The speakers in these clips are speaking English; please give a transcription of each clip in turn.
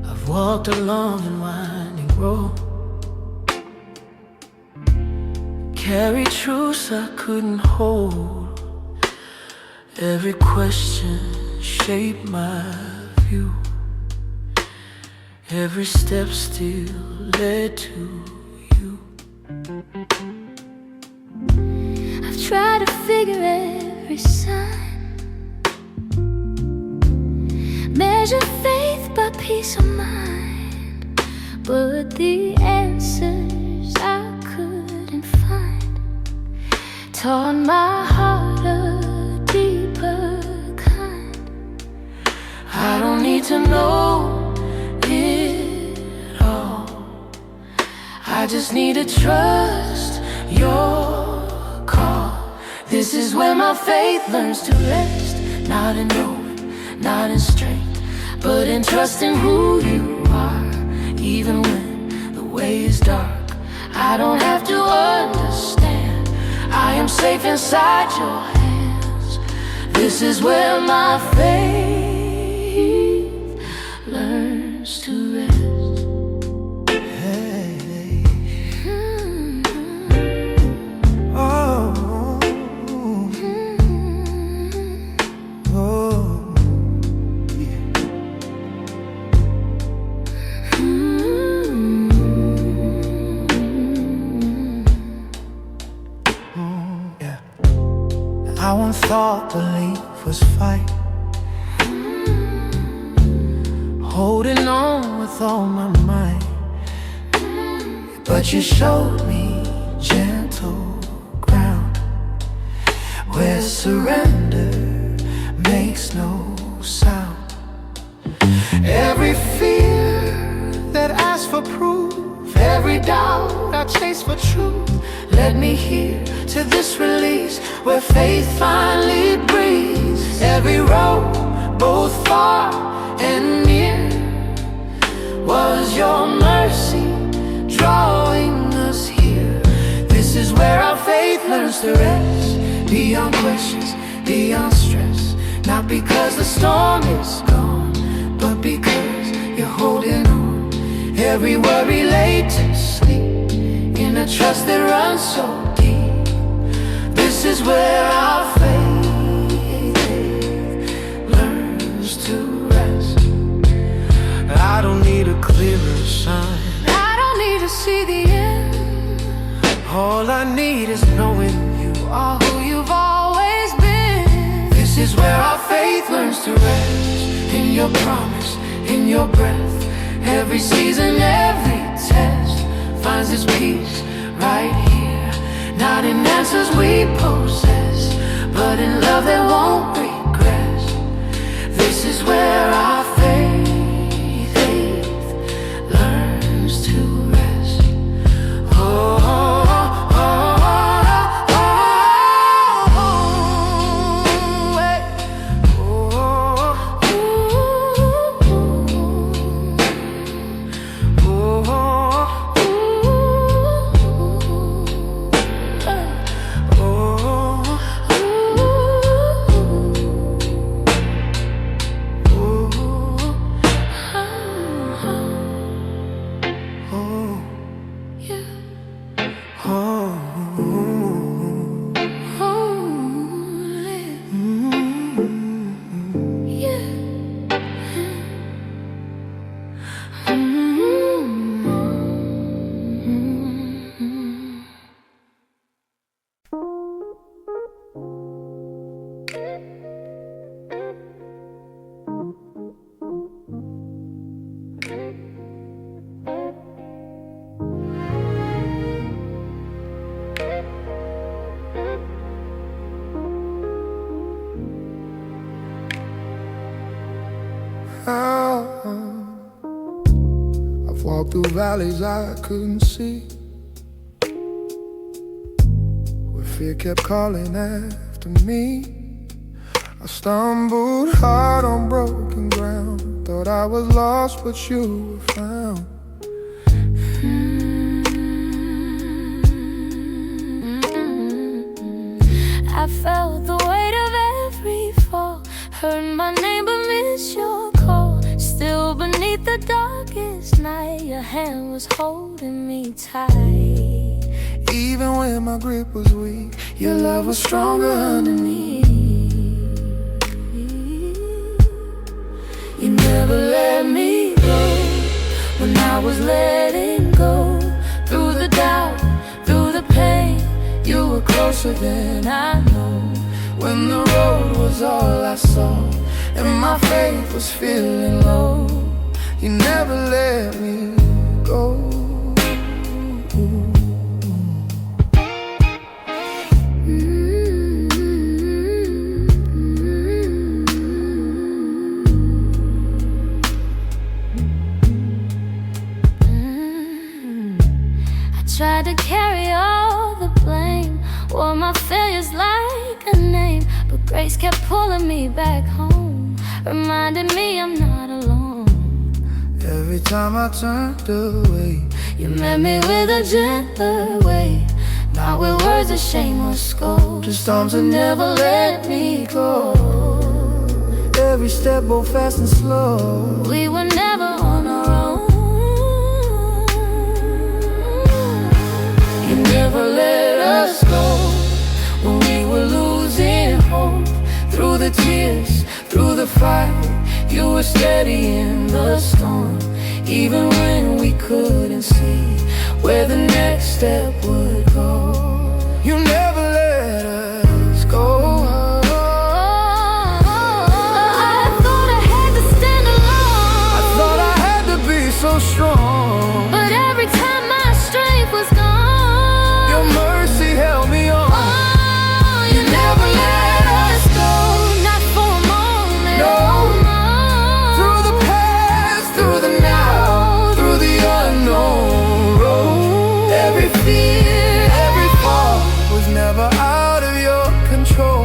I've walked a long and winding road, carried truths I couldn't hold. Every question shaped my view. Every step still led to you. I've tried to figure every sign, measure faith by peace of mind, but the answers I couldn't find taught my heart a deeper kind. I don't need to know it all, I just need to trust your call. This is where my faith learns to rest, not in knowing, not in strength, but in trusting who you are. Even when the way is dark, I don't have to understand, I am safe inside your hands. This is where my faith learns to rest. Hey. Oh. Oh. Yeah. Yeah. I once thought belief was fight, holding on with all my might, but you showed me gentle ground, where surrender makes no sound. Every fear that asks for proof, every doubt I chase for truth, led me here to this release, where faith finally breathes. Every road, both far and near, was your mercy drawing us here. This is where our faith learns to rest, beyond questions, beyond stress. Not because the storm is gone, but because you're holding on. Every worry laid to sleep, in a trust that runs so deep. This is where our faith learns to rest. I don't need a clearer sign, I don't need to see the end, all I need is knowing you are who you've always been. This is where our faith learns to rest, in your promise, in your breath. Every season, every test finds its peace right here. Not in answers we possess, but in love that won't regress. This is where our faith learns to rest. Oh, oh, oh, oh, oh, hey. I've walked through valleys I couldn't see, where fear kept calling after me. I stumbled hard on broken ground, thought I was lost but you were found. the darkest night, your hand was holding me tight. Even when my grip was weak, your love was stronger underneath. You never let me go when I was letting go. Through the doubt, through the pain, you were closer than I know. When the road was all I saw and my faith was feeling low, you never let me go. Tried to carry all the blame, wore my failures like a name, but grace kept pulling me back home, reminding me I'm not alone. Every time I turned away, You met me with a gentler way, not with words of shame or scold, just arms that never let me go. every step both fast and slow. We were never on our own. You never let us go when we were losing hope. Through the tears, through the fight, you were steady in the storm. Even when we couldn't see where the next step would go, You never let us go. I thought I had to stand alone. I thought I had to be so strong, But every time my strength was gone, your mercy held me on. oh, you never let us go, not for a moment. No. Through the past, through the now, through the unknown road, every fear, every fall was never out of your control.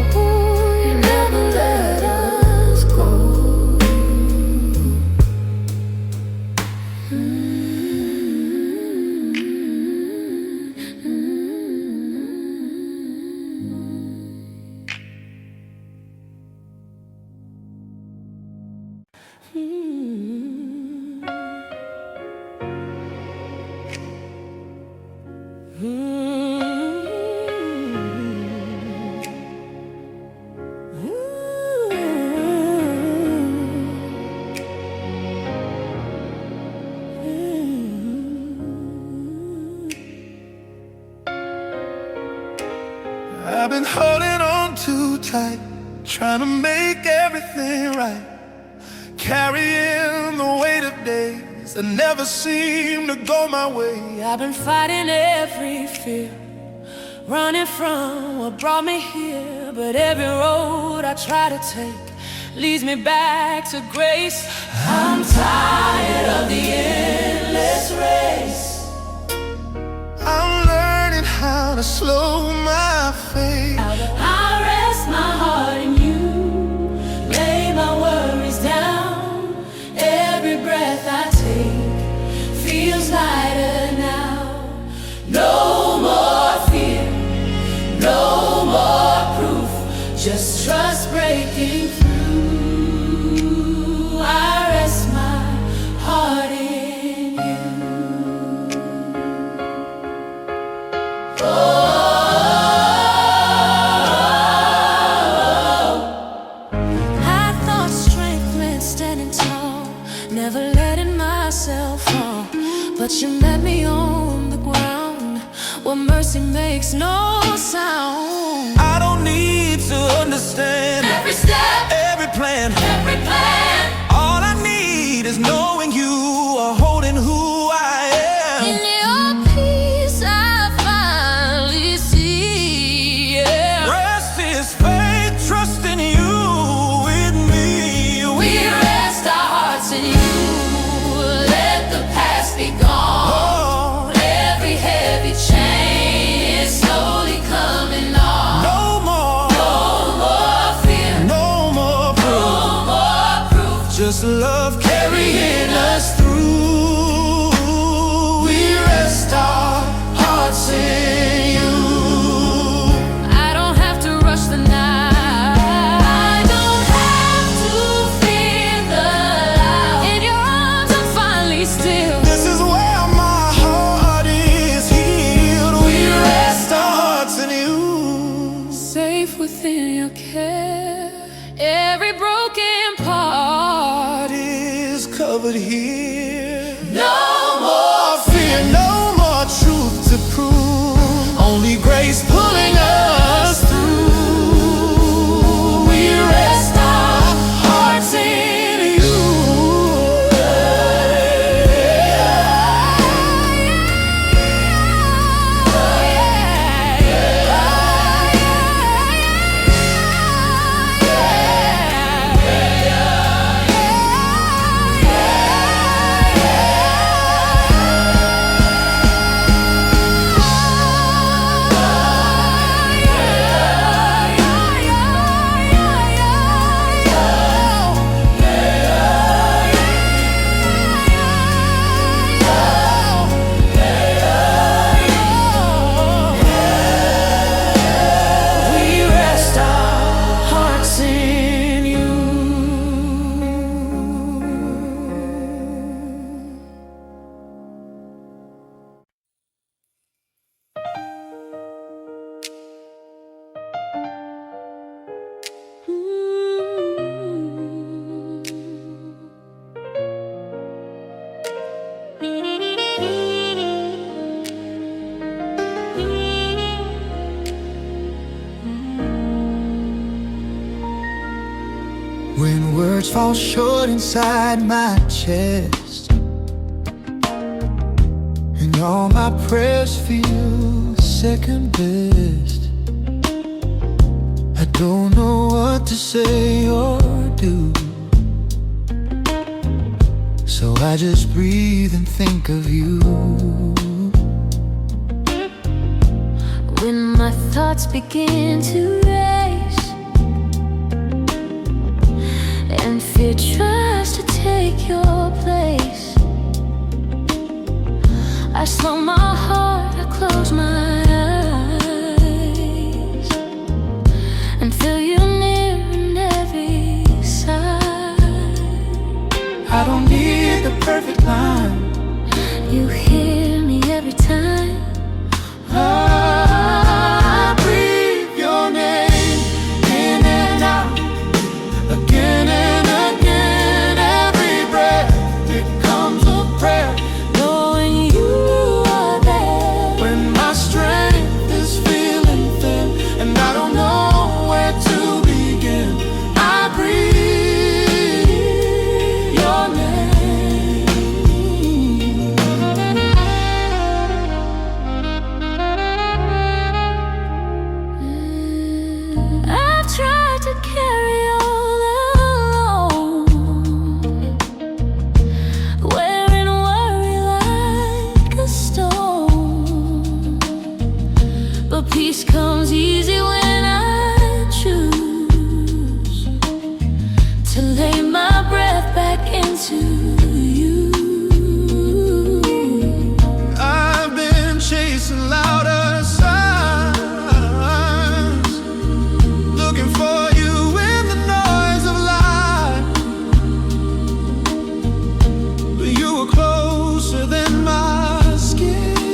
you never let us go. I've been holding on too tight, trying to make everything right, carrying the weight of days that never seem to go my way. I've been fighting every fear, running from what brought me here. But every road I try to take leads me back to grace. I'm tired of the endless race. I'm learning how to slow my fate. I rest my heart in you, lay my worries down. Every breath I take feels lighter now. No more fear, no more proof, just trust breaking through. I rest my heart in you. I thought strength meant standing tall, never letting myself fall. But you met me on the ground where mercy makes no sound. I don't need to understand Every step, every plan. every plan. All I need is knowing you are holding who I am. In your peace I finally see, yeah. Rest is faith, trust in you with me. We rest our hearts in you, let the past be gone. Every heavy chain is slowly coming off. No more, No more fear, no more proof, no more proof, just love carrying us through. could hear. No more fear, no more truth to prove. Only grace pulling us through. We rest our hearts in you. When words fall short inside my chest, and all my prayers feel second best, I don't know what to say or do, so I just breathe and think of you. When my thoughts begin to race and fear tries to take your place, I slow my heart, I close my eyes and feel you near in every side. I don't need the perfect line. You hear me every time. I breathe your name in and out, again and again. Every breath becomes a prayer, Knowing you are there when my strength is feeling thin and I don't know where to begin. I breathe your name. I've tried to carry all alone, wearing worry like a stone, but peace comes easy when I choose to lay my breath back into you. I've been chasing louder signs, looking for you in the noise of life, but you were closer than my skin,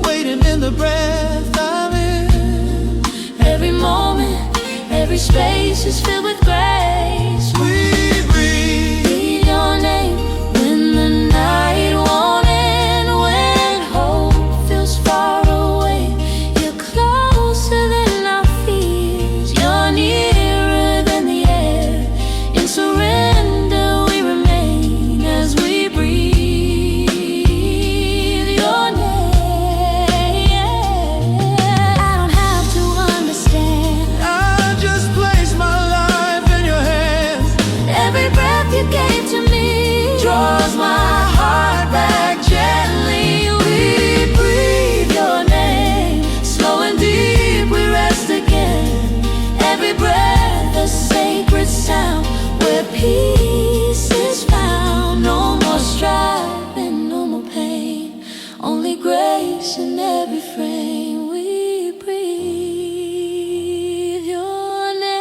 waiting in the breath I'm in. Every moment, every space is filled with grace. We breathe Breathe your name when the night won't end, when hope feels far away. You're closer than our fears. You're nearer than the air. In surrender we remain as we breathe your name. I don't have to understand I just place my life in your hands. every breath you gave to me. Draws my heart back gently. We breathe your name, slow and deep we rest again. Every breath a sacred sound where peace is found. No more strife and no more pain, only grace in every frame. We breathe your name.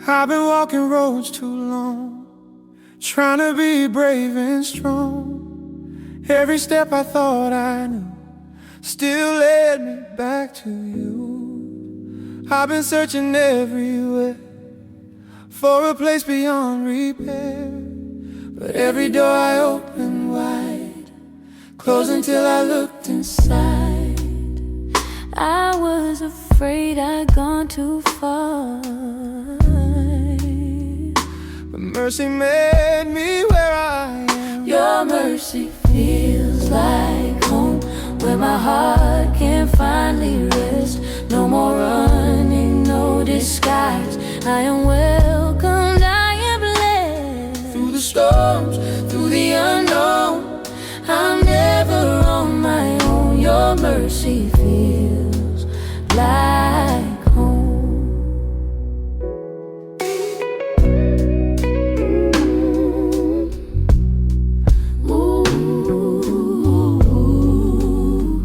I've been walking roads too long, trying to be brave and strong. Every step I thought I knew still led me back to you. I've been searching everywhere for a place beyond repair, but every door I opened wide closed until I looked inside. I was afraid I'd gone too far, but mercy met me where I am. Your mercy feels like home, where my heart can finally rest. No more running, no disguise. I am welcomed, I am blessed. Through the storms, Through the unknown, I'm never on my own. Your mercy feels like home. Ooh.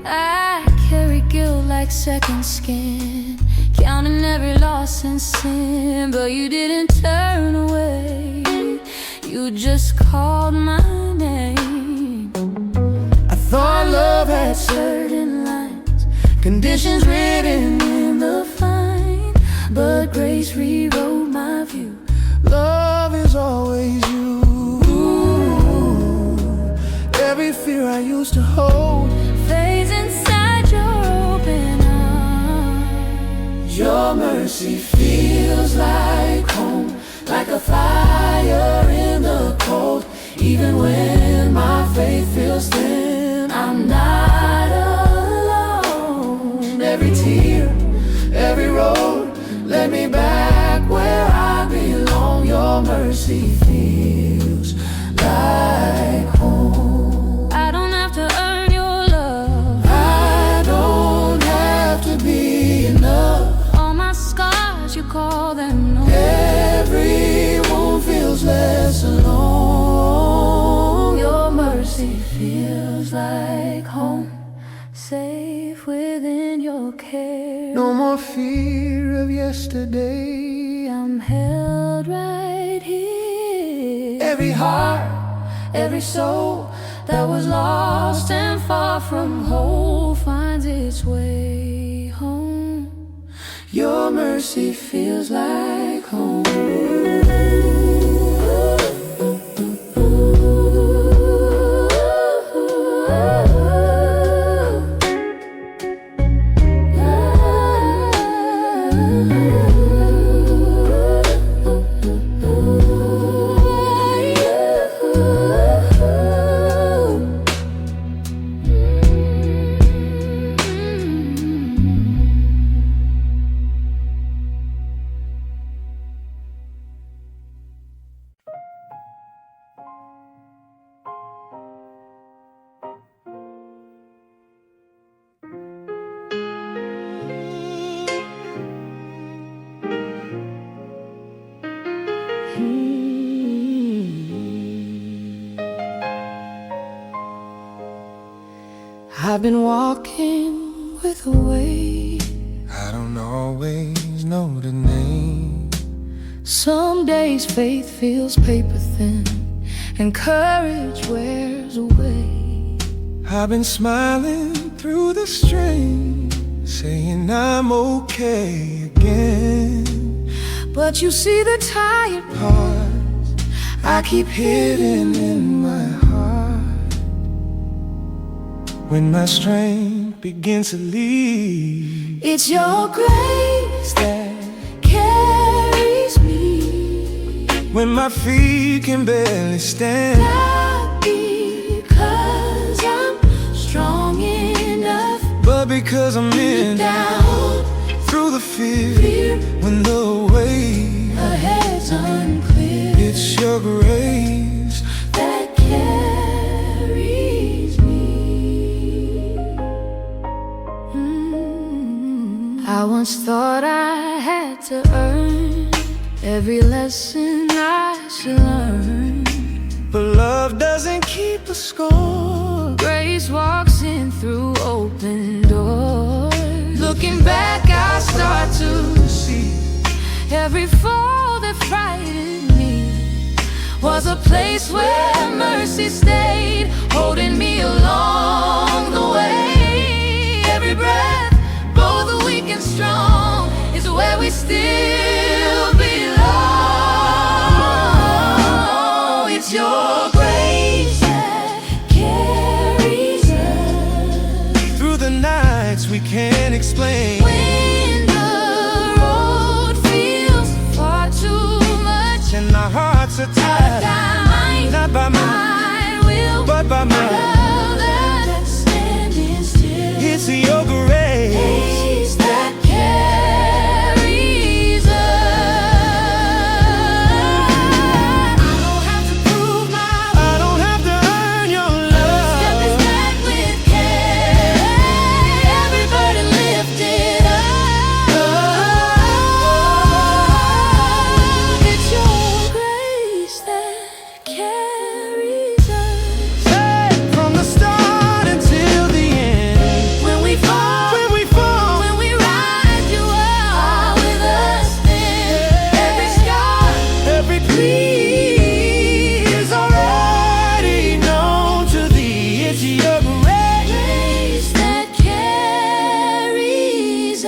I carry guilt like second skin, counting every loss and sin, but you didn't turn away. You just called my name. I thought love had Certain lines, conditions written. in the fine, but grace rewrote my view. Love is always you. Every fear I used to hold Fades inside your open arms. your mercy feels like home, like a fire in the cold. Even when my faith feels thin, I'm not alone. Every tear, every road led me back where I belong. Your mercy feels like home. I don't have to earn your love. I don't have to be enough. All my scars, you call them no. Every wound feels less alone. Your mercy feels like home, safe within your care. No more fear of yesterday. I'm held right here. Every heart, Every soul that was lost and far from whole finds its way home. your mercy feels like home. I've been walking with a weight. I don't always know the name. Some days faith feels paper thin and courage wears away. I've been smiling through the strain, saying I'm okay again. But you see the tired Parts I keep hidden in my heart. When my strength begins to leave, It's your grace that carries me. when my feet can barely stand, Not because I'm strong enough, but because I'm in down through the fear. fear When the way ahead's unclear. it's your grace That carries me. I once thought I had to earn every lesson I should learn. but love doesn't keep a score. Grace walks in through open doors. Looking back Every fall that frightened me was a place where mercy stayed, holding me along the way. Every breath, both weak and strong, is where we still belong. It's your grace that carries us through the nights we can't explain. when the road feels far too much, And our hearts are tired, not by might, but by might. love that's standing still. It's your grace Grace that carries us. I don't have to prove my I don't have to earn your step is love. back with care. Every burden lifted up. It's your grace that carries us. Hey, from the start until the end. When we fall, When we fall, when we rise, you are with us then. Every scar, every plea is already known to thee. It's your grace. grace that carries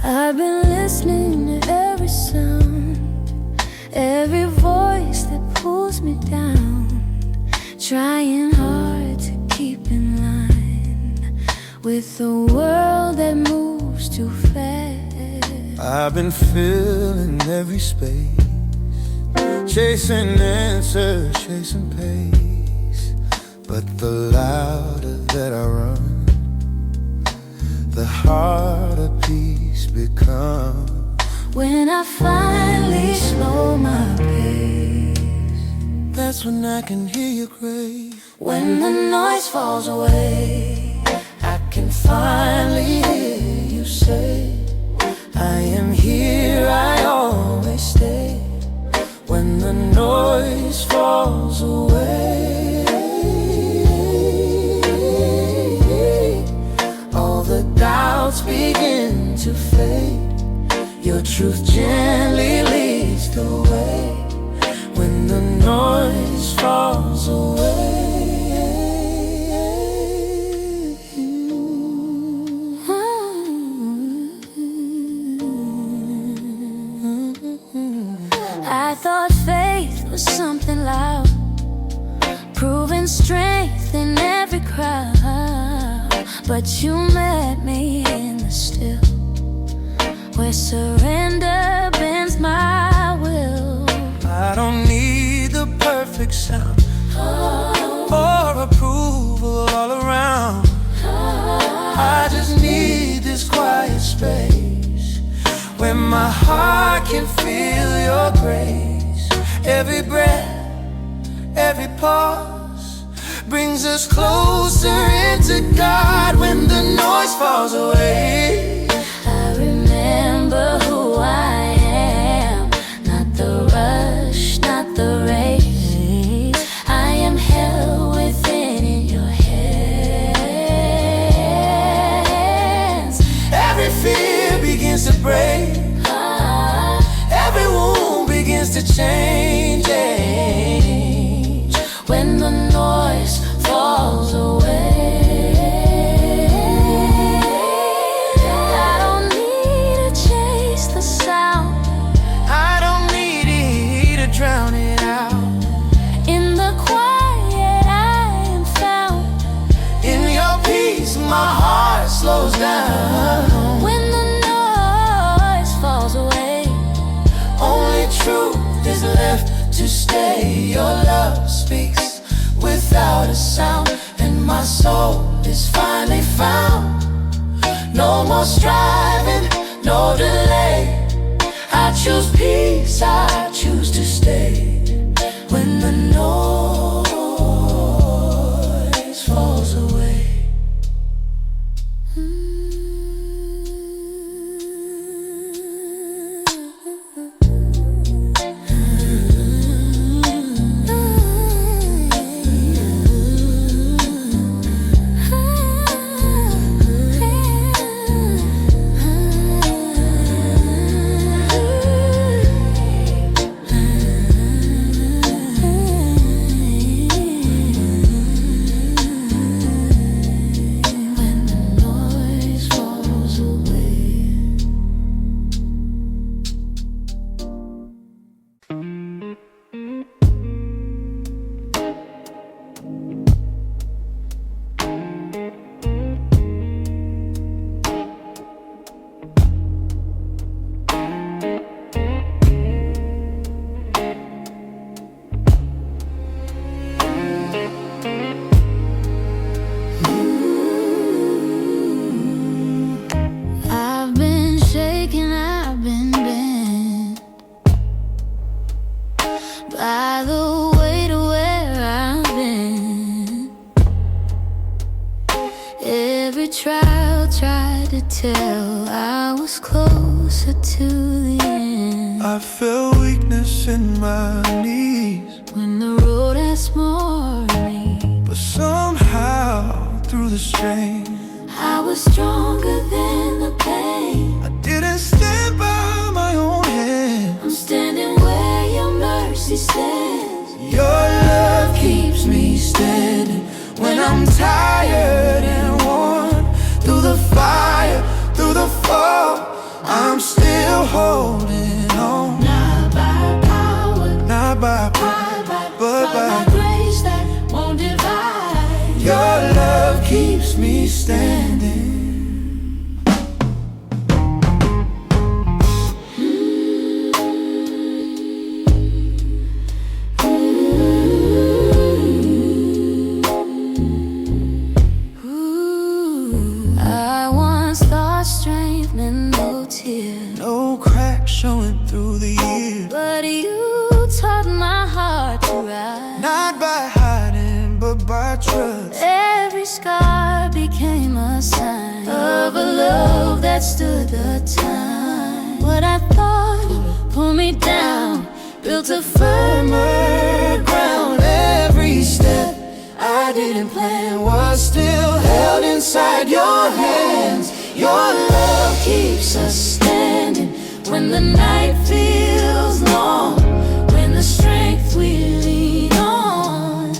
I've been listening to every sound, every voice that pulls me down, trying hard to keep in line with the world that moves too fast. I've been filling every space, chasing answers, chasing pace. But the louder that I run, the harder peace becomes. When I finally slow my pace, That's when I can hear your grace. when the noise falls away, I can finally hear you say, I am here, I always stay. When the noise falls away, all the doubts begin to fade. Your truth gently leads the way. When the noise falls away, I thought faith was something loud, proving strength in every crowd. But you met me in the still, where surrender bends my will. I don't need the perfect sound or approval all around. I just need this quiet space where my heart can feel your grace. Every breath, every pause brings us closer into God. When the noise falls away, I remember who I am, not the rush, not the race. I am held within in your hands. every fear begins to break, every wound begins to change. When the noise falls away, I don't need to chase the sound, I don't need it to drown it out. in the quiet I am found. In your peace, my heart slows down. When the noise falls away, Only truth is left to Your love speaks without a sound, and my soul is finally found. No more striving, no delay. I choose peace, I choose to stay. When the noise falls away. I've been shaken, I've been bent by the weight of where I've been. Every trial tried to tell I was closer to the end. I feel weakness in my knees, When the road has more of me, but somehow through the strain, I was stronger than the pain. I didn't stand by my own hand. I'm standing where your mercy stands. Your love keeps me standing when I'm tired and worn. Through the fire, through the fall, I'm still holding on. Not by power, Not by but by grace that won't divide. your love keeps me standing. Ooh, I once thought strength meant no tear, No crack showing through the years. but you taught my heart to rise. Not by hiding, but by trust. Every scar became a sign of a love that stood the time. What I thought pulled me down built a firmer ground. Every step I didn't plan was still held inside your hands. Your love keeps us standing When the night feels long, when the strength we lean on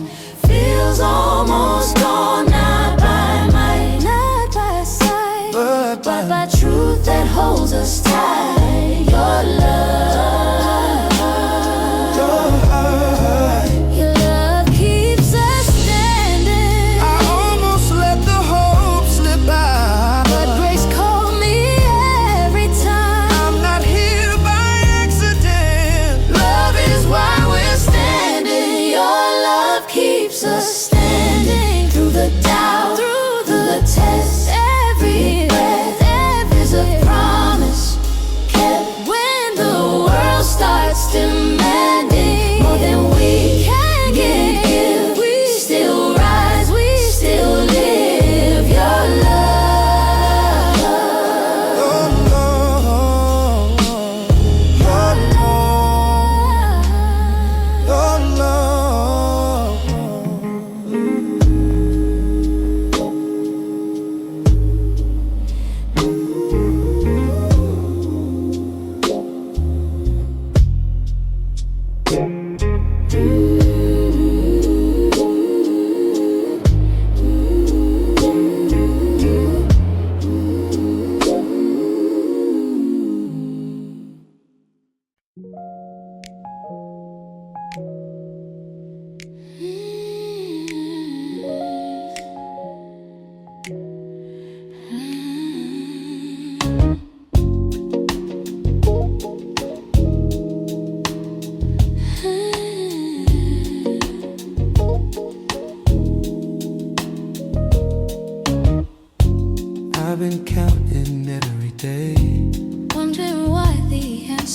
feels almost gone. Not by might, not by sight, but by truth that holds us tight. Your love, your heart. your love keeps us standing. I almost let the hope slip by, But grace called me every time. I'm not here by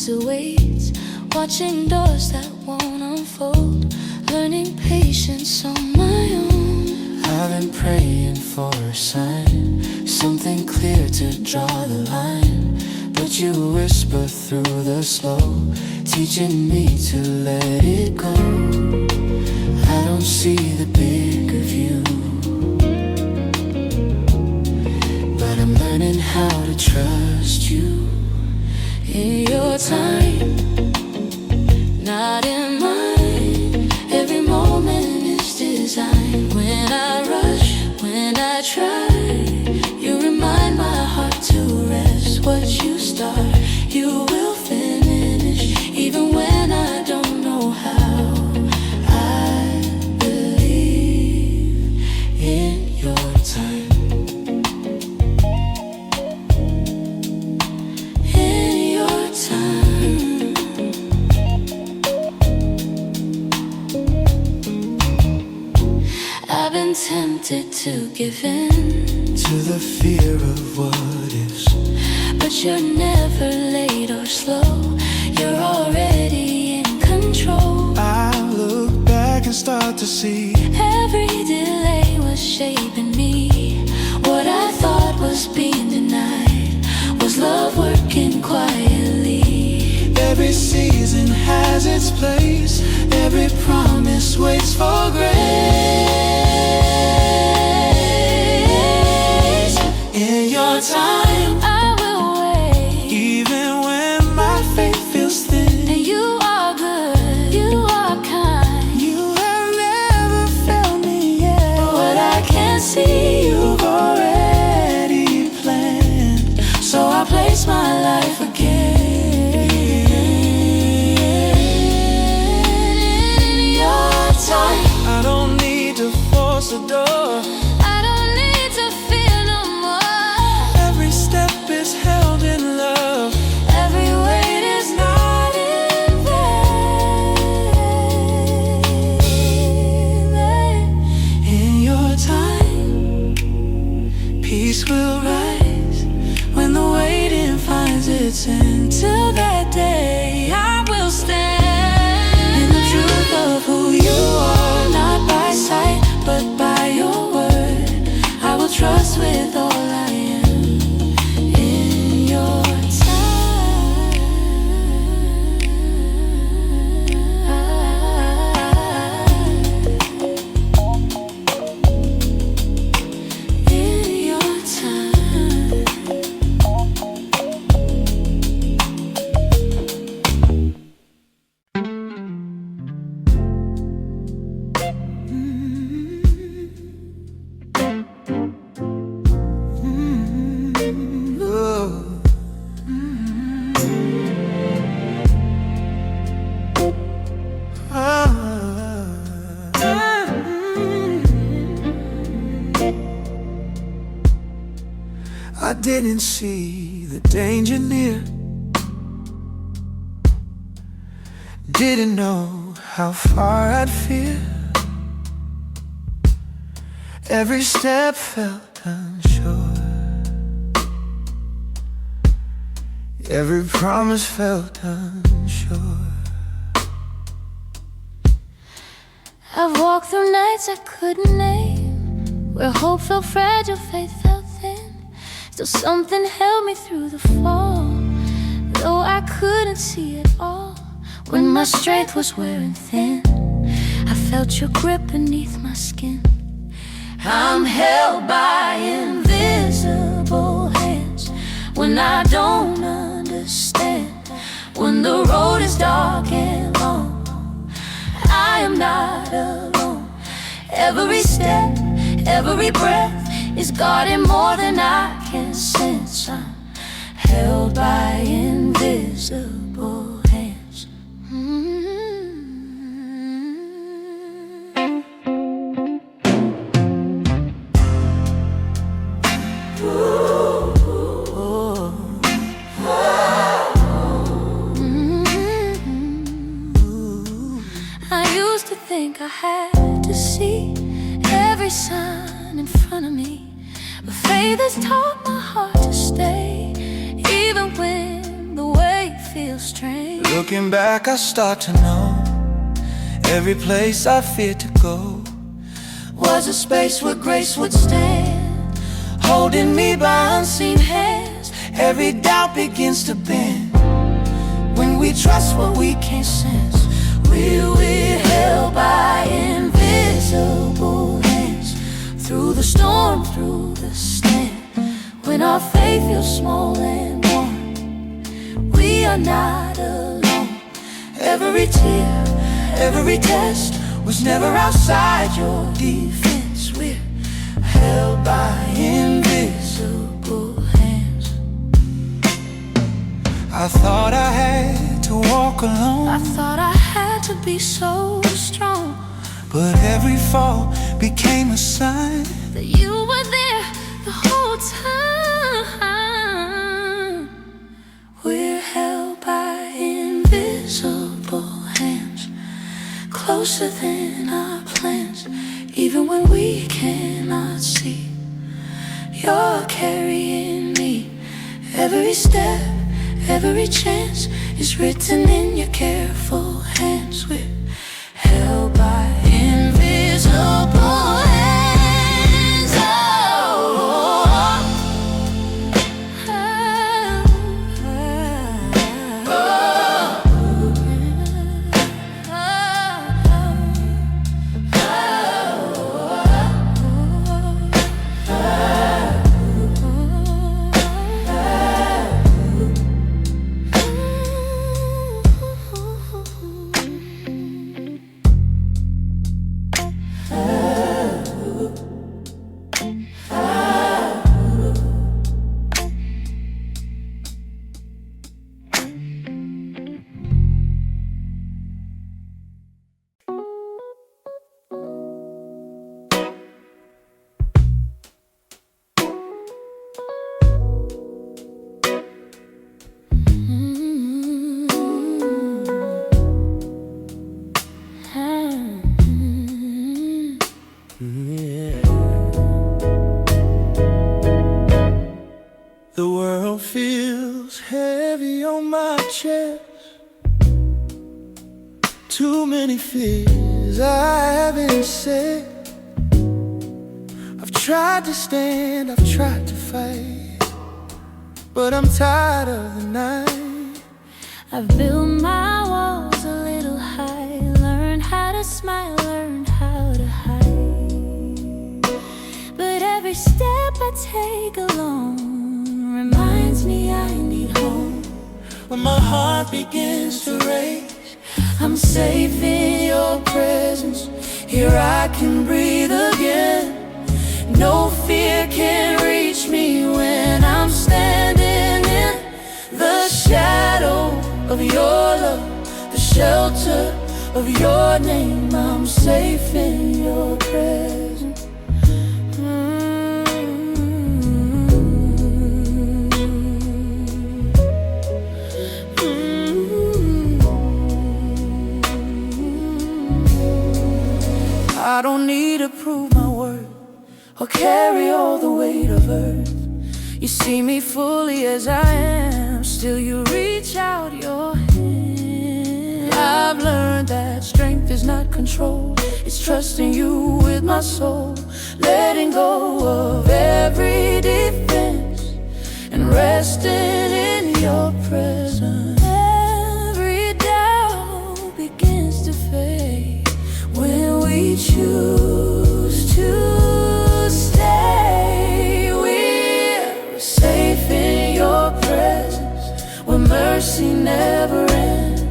still waits, watching doors that won't unfold, learning patience on my own. I've been praying for a sign, something clear to draw the line, but you whisper through the slow, teaching me to let it go. I don't see the bigger view, but I'm learning how to trust you. In your time, not in mine, every moment is designed. When I rush, when I try, you remind my heart to rest. What you start, you will finish, even when I don't know how. I believe in your time. In your time. I've been tempted to give in To the fear of what is, but you're never late or slow. You're already in control. I look back and start to see Every delay was shaping me. What I thought was being denied was love working quietly. every season has its place, every promise waits for grace. In your time, I will wait, even when my faith feels thin, and you are good, you are kind. you have never failed me yet. What I can't see, You've already planned, so I place my life again in your time. I don't need to force the door. I don't need to fear no more. Every step is held in love. Every weight is not in vain. In your time, peace will rise when the waiting finds its end. Till that day, I will stand in the truth of who you are, not by sight, but by your word. I will trust with all I am. In your time, in your time. I didn't see the danger near, didn't know how far I'd fear. Every step felt unsure, every promise felt unsure. I've walked through nights I couldn't name, where hope felt fragile, faith felt thin. Still something held me through the fall, though I couldn't see it all. When my strength was wearing thin, I felt your grip beneath my skin. I'm held by invisible hands when I don't understand. When the road is dark and long, I am not alone. Every step, every breath is guarded more than I can sense. I'm held by invisible hands. I used to think I had to see every sign in front of me, but faith has taught my heart to stay, even when the way feel strange. Looking back, I start to know every place I feared to go was a space where grace would stand, holding me by unseen hands. every doubt begins to bend. When we trust what we can't sense, we're held by invisible hands. Through the storm, through the stand, when our faith feels small and warm, we are not alone. Every tear, every test was never outside your defense. We're held by invisible hands. I thought I had to walk alone, I thought I had to be so strong, but every fall became a sign that you were there the whole time. We're held by invisible hands, closer than our plans. Even when we cannot see, you're carrying me. Every step, every chance is written in your careful hands. We're held by invisible hands. The world feels heavy on my chest. Too many fears I haven't said. I've tried to stand, I've tried to fight, but I'm tired of the night. I've built my walls a little high, learned how to smile, learned how to hide. But every step I take alone reminds me I need home. When my heart begins to race, I'm safe in your presence. Here I can breathe again. No fear can reach me when I'm standing in the shadow of your love, the shelter of your name. I'm safe in your presence. I don't need to prove my worth or carry all the weight of earth. You see me fully as I am, still you reach out your hand. I've learned that strength is not control, it's trusting you with my soul, letting go of every defense and resting in your presence. Every doubt begins to fade when we choose to stay. We're safe in your presence, where mercy never ends.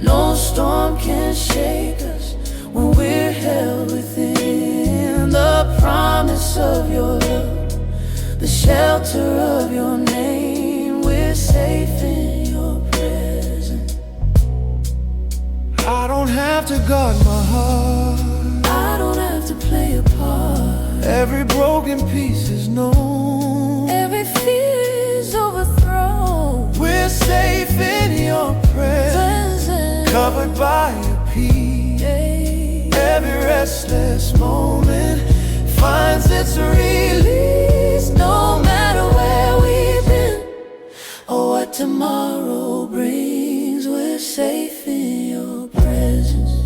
No storm can shake us when we're held within the promise of your love, the shelter of your name. We're safe in your presence. I don't have to guard my heart, I don't have to play a part. every broken piece is known, Every fear is overthrown. we're safe in your presence, covered by your peace. Every restless moment finds its release. No matter where we've been or what tomorrow brings, we're safe in your presence.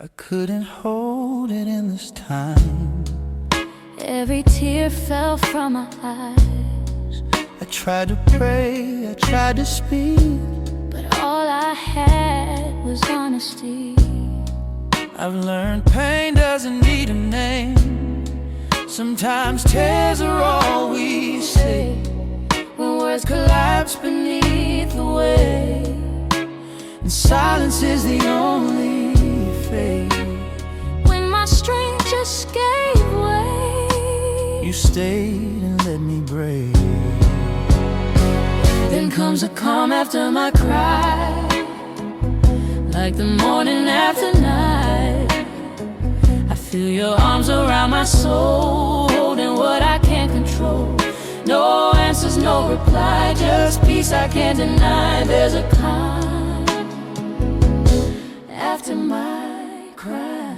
I couldn't hold it in this time. Every tear fell from my eyes. I tried to pray, I tried to speak, but all I had was honesty. I've learned pain doesn't need a name. Sometimes tears are all we say when words collapse beneath the weight, and silence is the only fate. When my strength just gave way, you stayed and let me break. Then comes a calm after my cry, like the morning after night. I feel your arms around my soul, holding what I can't control. No answers, no reply, just peace I can't deny. There's a calm after my cry.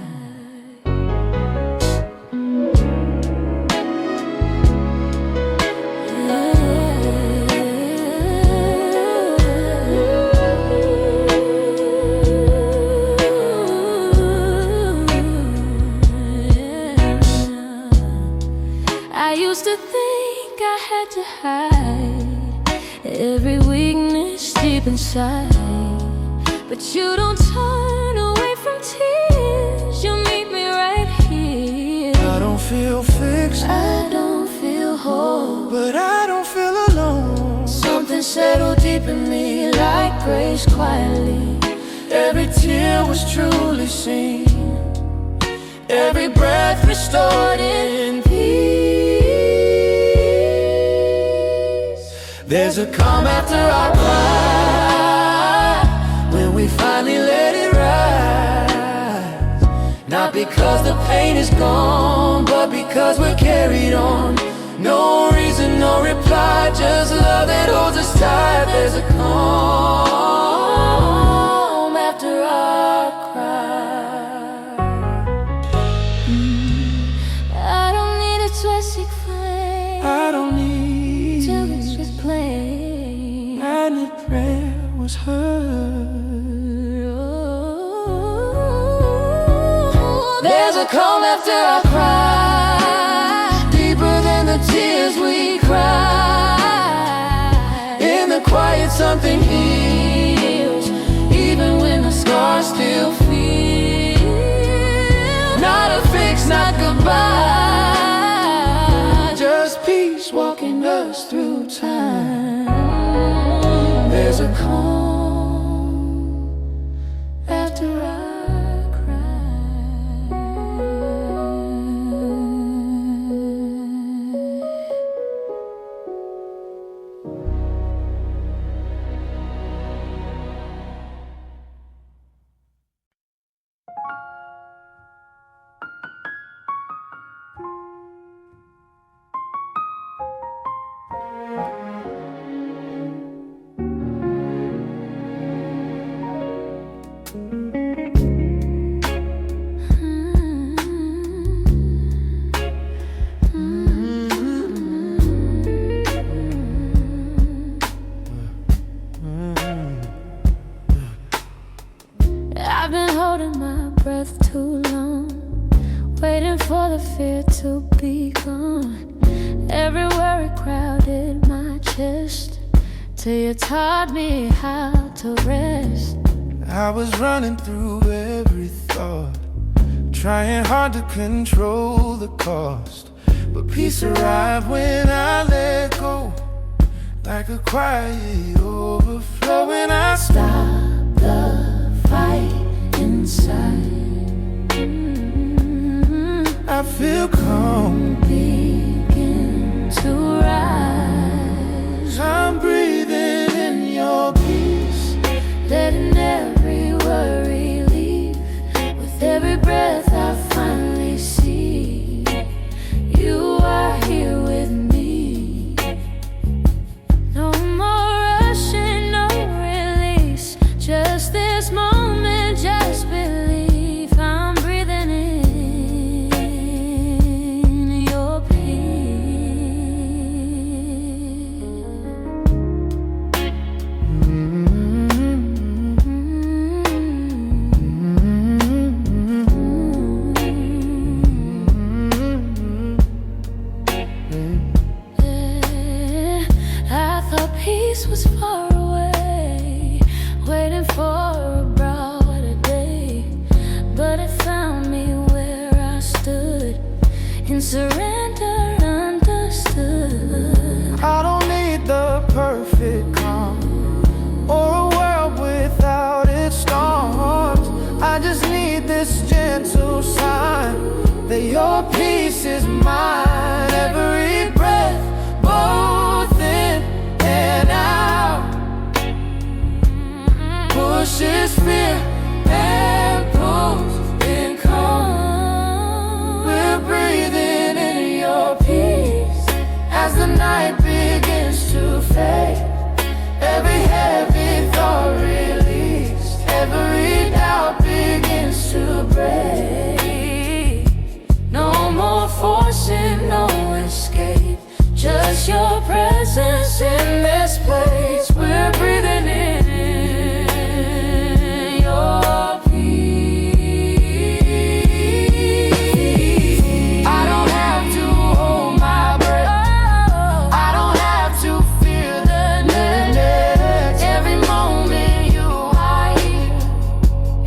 I used to think I had to hide every weakness deep inside, but you don't turn away from tears, you meet me right here. I don't feel fixed, I don't feel whole, but I don't feel alone. something settled deep in me like grace quietly. Every tear was truly seen, every breath restored in peace. There's a calm after our cry, when we finally let it rise. Not because the pain is gone, but because we're carried on. No reason, no reply, just love that holds us tight. There's a calm After our cry, I don't need a twisted flame, I don't need till it's just plain. and the prayer was heard. There's a calm after our cry, deeper than the tears we cry. In the quiet something Heals, even when the scars still feel. Not a fix, not goodbye, just peace walking us through time. There's a calm after our cry. I've been holding my breath too long, waiting for the fear to be gone. Everywhere it crowded my chest, till you taught me how to rest. I was running through every thought, trying hard to control the cost. But peace arrived when I let go, like a quiet overflow. When I Stop the fight inside. I feel calm, Begin to rise. I'm breathing in your peace, Letting every worry leave. With every breath I finally see you are here with me. No more rushing, no release. Just this moment, just believe. I'm breathing in your peace was far away, waiting for a brighter day. But it found me where I stood, in surrender, understood. I don't need the perfect calm or a world without its storms. I just need this gentle sign that your peace is mine. Every breath, both in and out, pushes fear and pulls in calm. We're breathing in your peace as the night begins to fade. Every heavy thought released, every doubt begins to break. No more forcing, no escape, just your presence in this place. We're breathing in your peace. I don't have to hold my breath, I don't have to fear the next. Every moment you are here,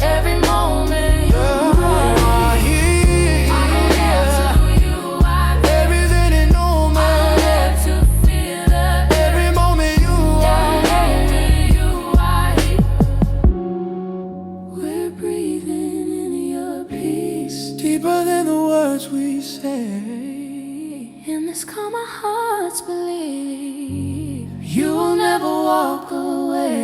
every moment you are here. I don't have to, you are there. Everything in no man. I don't have to fear the every moment you are here. We're breathing in your peace, Deeper than the words we say. in this calm our hearts believe. You will never walk away.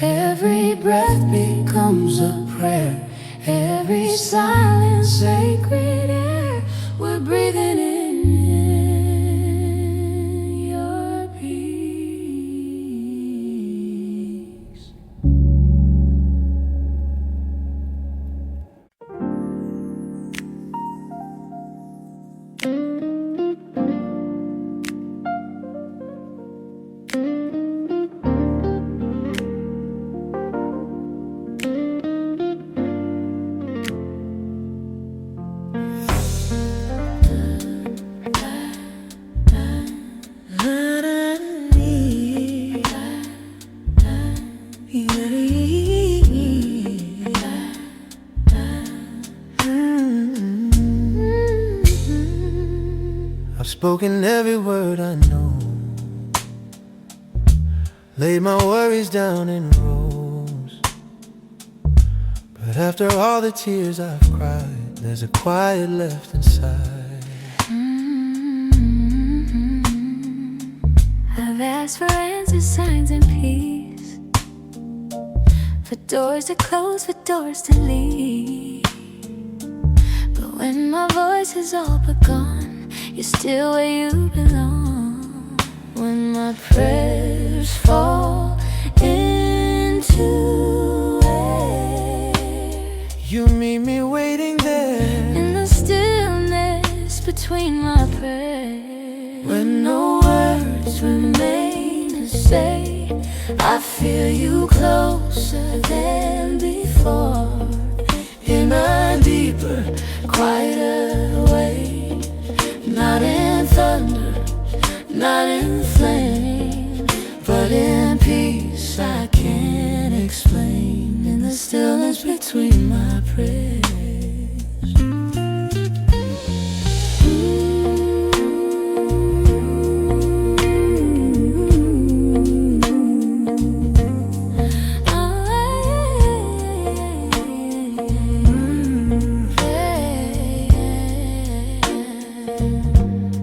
Every breath becomes a prayer, every silence sacred air. We're breathing in your peace. I've spoken every word I know, laid my worries down in rows. But after all the tears I've cried, there's a quiet left inside. I've asked for answers, signs, and peace, for doors to close, for doors to lead. But when my voice is all but gone, you're still where you belong. When my prayers fall into air, You meet me waiting there, in the stillness between my prayers. when no words remain to say, I feel you closer than before, in a deeper, quieter way. Not in thunder, not in flame, but in peace I stillness between my prayers.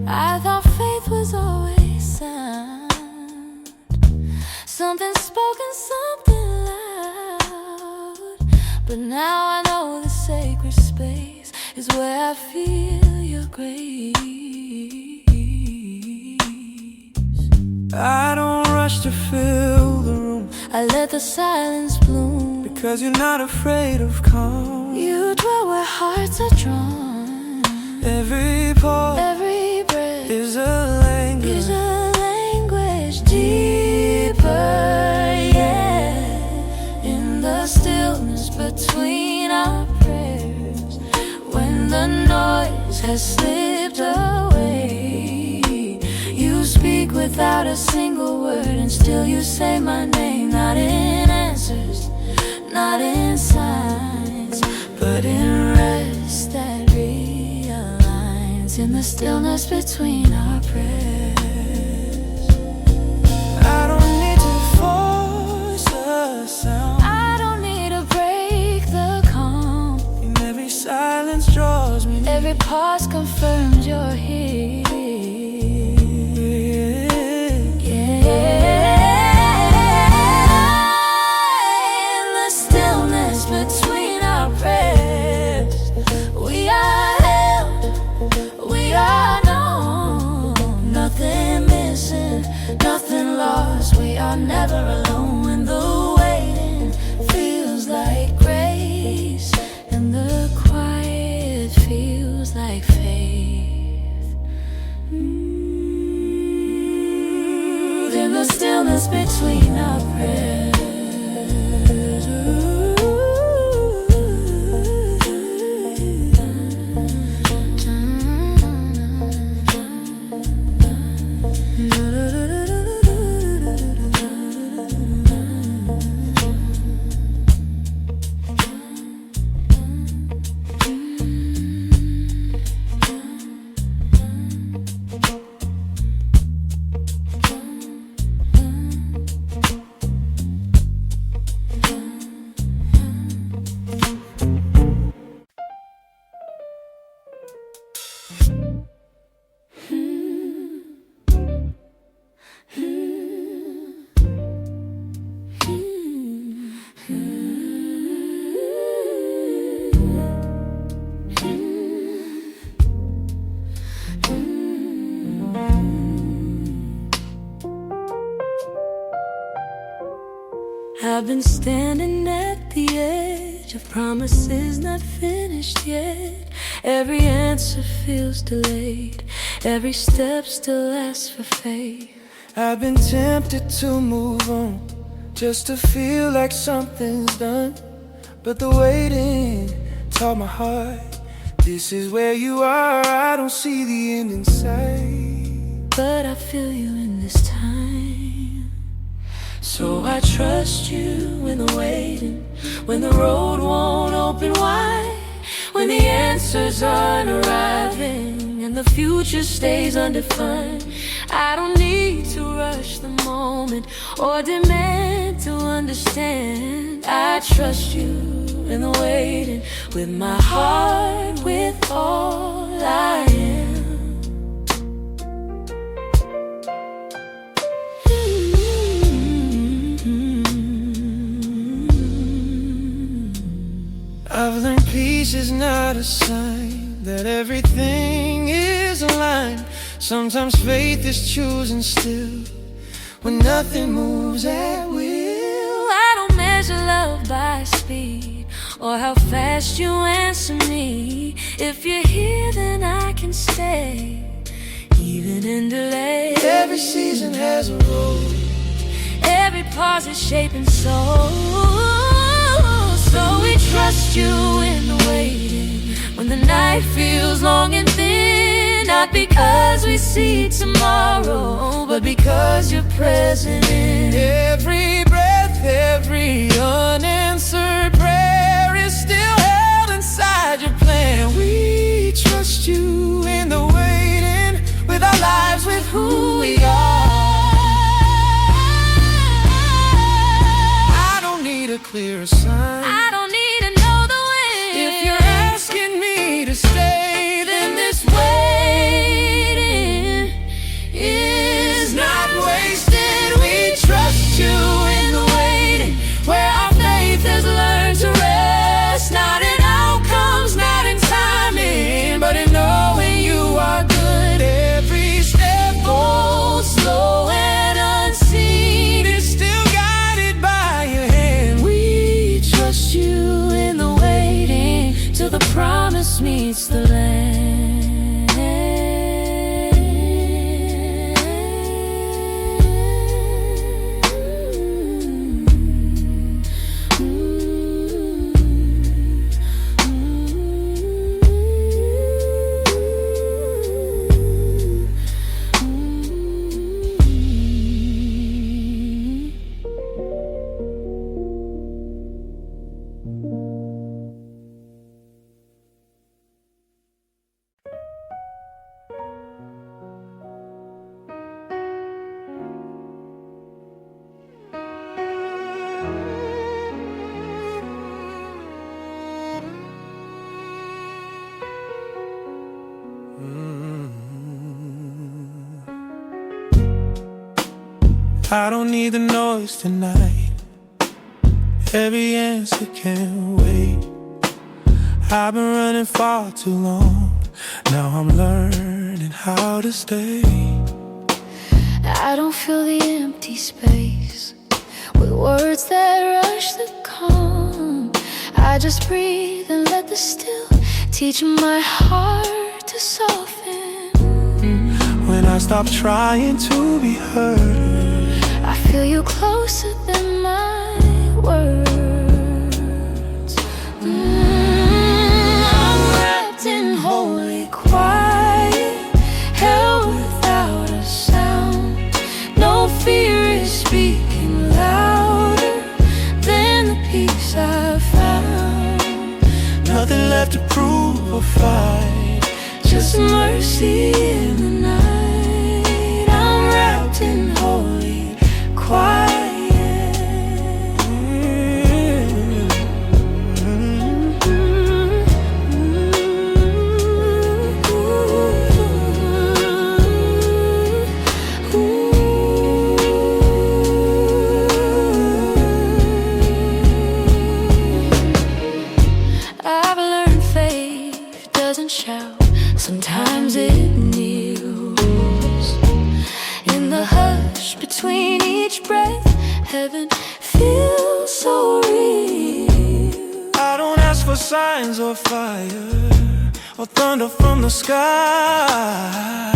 I thought faith was always sound, something spoken, something loud. But now I know the sacred space is where I feel your grace. I don't rush to fill the room, I let the silence bloom, because you're not afraid of calm. you dwell where hearts are drawn. Every pause, Every breath is a language. is a language deeper, yeah. In the stillness between our prayers, when the noise has slipped away, you speak without a single word, and still you say my name. Not in answers, not in signs, but in rest that realigns in the stillness between our prayers. I don't need to force a sound, I don't need to break the calm. and every silence draws me near. Every pause confirms you're here. In the stillness between our prayers, we are held, we are known. Nothing missing, nothing lost. We are never alone when the waiting feels like grace, and the quiet feels like faith. In the stillness between our prayers. I've been standing at the edge of promises not finished yet. Every answer feels delayed, every step still asks for faith. I've been tempted to move on, just to feel like something's done. But the waiting taught my heart, this is where you are. I don't see the end in sight, but I feel you in this time. So I trust you in the waiting, when the road won't open wide, when the answers aren't arriving and the future stays undefined. I don't need to rush the moment or demand to understand. I trust you in the waiting, with my heart, with all I am. I've learned peace is not a sign that everything is aligned. Sometimes faith is choosing still, when nothing moves at will. I don't measure love by speed or how fast you answer me. If you're here, then I can stay, even in delay. Every season has a role, every pause is shaping soul. So we trust you in the waiting, when the night feels long and thin. Not because we see tomorrow, but because you're present in every breath, every unanswered prayer. promise meets the land. I don't need the noise tonight. Every answer can wait. I've been running far too long. Now I'm learning how to stay. I don't fill the empty space with words that rush the calm. I just breathe and let the still teach my heart to soften. When I stop trying to be heard, I feel you closer than my words. I'm wrapped in holy quiet, held without a sound. No fear is speaking louder than the peace I found. nothing left to prove or fight, Just mercy in the night. I'm wrapped in holy quiet. I've learned faith doesn't shout, sometimes it kneels. In the hush between each breath, heaven feels so real. I don't ask for signs or fire or thunder from the sky.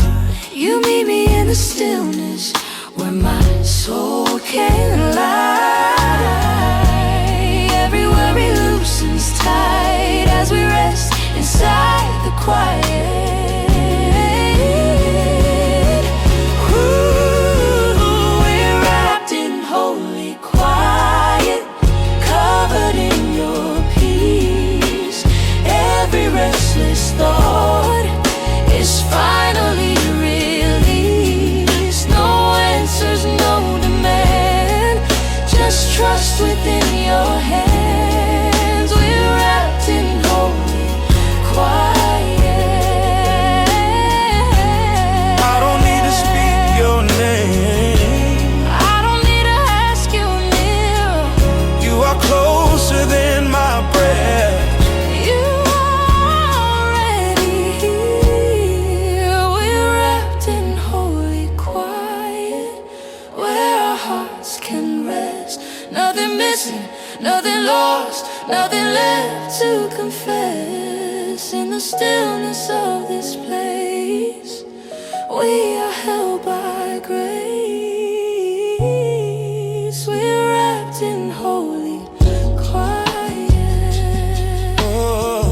You meet me in the stillness where my soul can lie. Every worry loosens tight as we rest inside the quiet. Ooh, we're wrapped in holy quiet, covered in your peace. Every restless thought is finally released. No answers, no demand, just trust within your hands. We're wrapped in holy quiet. I don't need to speak your name. I don't need to ask you near. You are closer than my breath. You are already here. We're wrapped in holy quiet, where our hearts can rest. Nothing missing, nothing lost, nothing left to confess. In the stillness of this place, we are held by grace. We're wrapped in holy quiet. Oh.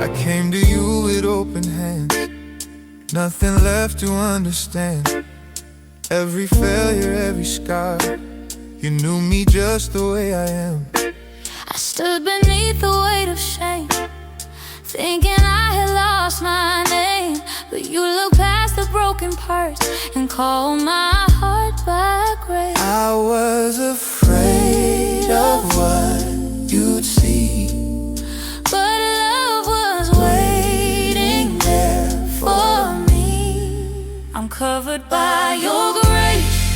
I came to you with open hands, nothing left to understand. Every failure, every scar, you knew me just the way I am. I stood beneath the weight of shame, thinking I had lost my name. But you look past the broken parts and call my heart back great. I was afraid of what you'd see, but love was waiting there for me. I'm covered by your grace,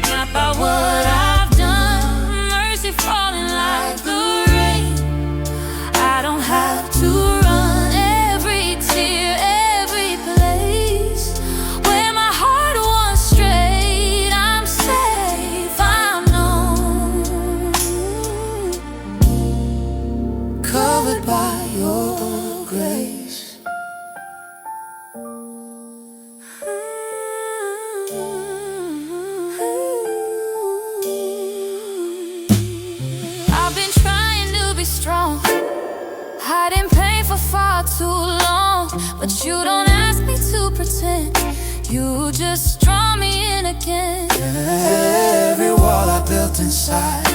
not by what I've done. Mercy falling like the rain. I don't have to run every tear, every place where my heart was straight. I'm safe, I'm known, covered by your grace. I've been trying to be strong, hiding pain for far too long. But you don't ask me to pretend, you just draw me in again. Every wall I built inside,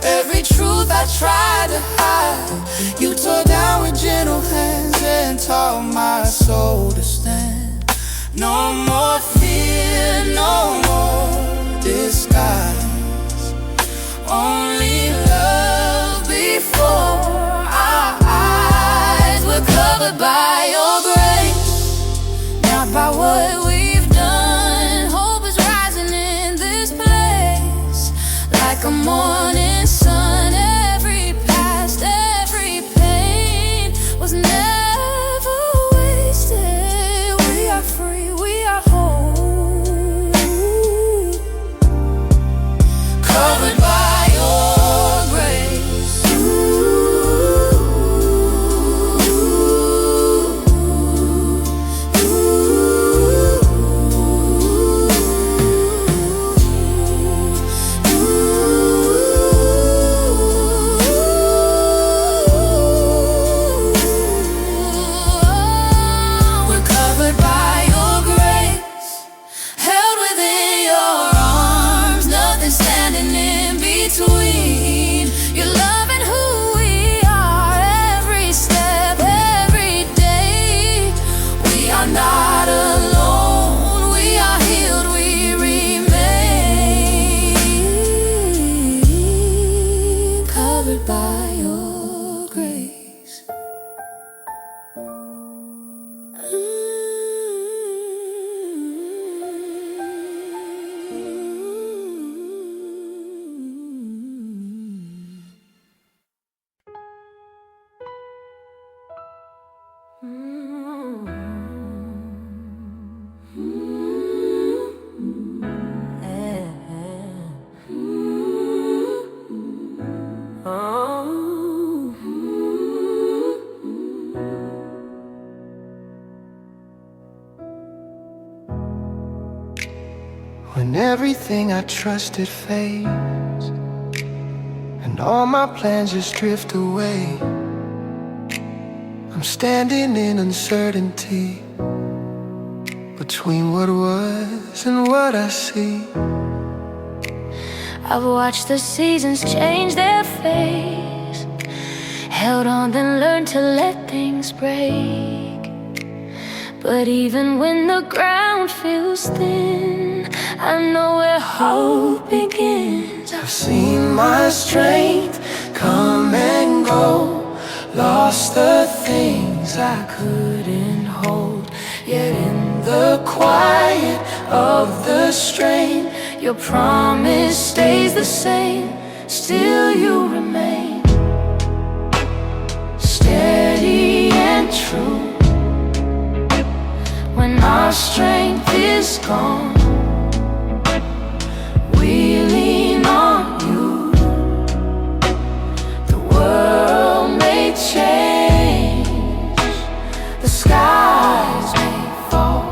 every truth I tried to hide, you tore down with gentle hands and taught my soul to stand. No more fear, no more disguise, only love before our eyes. We're covered by your grace, not by what we've done. Hope is rising in this place like a morning sun. Every past, every pain was never wasted. We are free, we are whole, covered by your grace. We're covered by your grace, held within your arms, nothing standing in between your love and who we are. Every step, every day, we are not alone. We are healed, we remain covered by your grace. When everything I trusted fades and all my plans just drift away, I'm standing in uncertainty between what was and what I see. I've watched the seasons change their face, held on then learned to let things break. But even when the ground feels thin, I know where hope begins. I've seen my strength come and go, lost the things I couldn't hold. Yet in the quiet of the strain, your promise stays the same. Still you remain steady and true. When our strength is gone, we lean on you. The world may change, the skies may fall,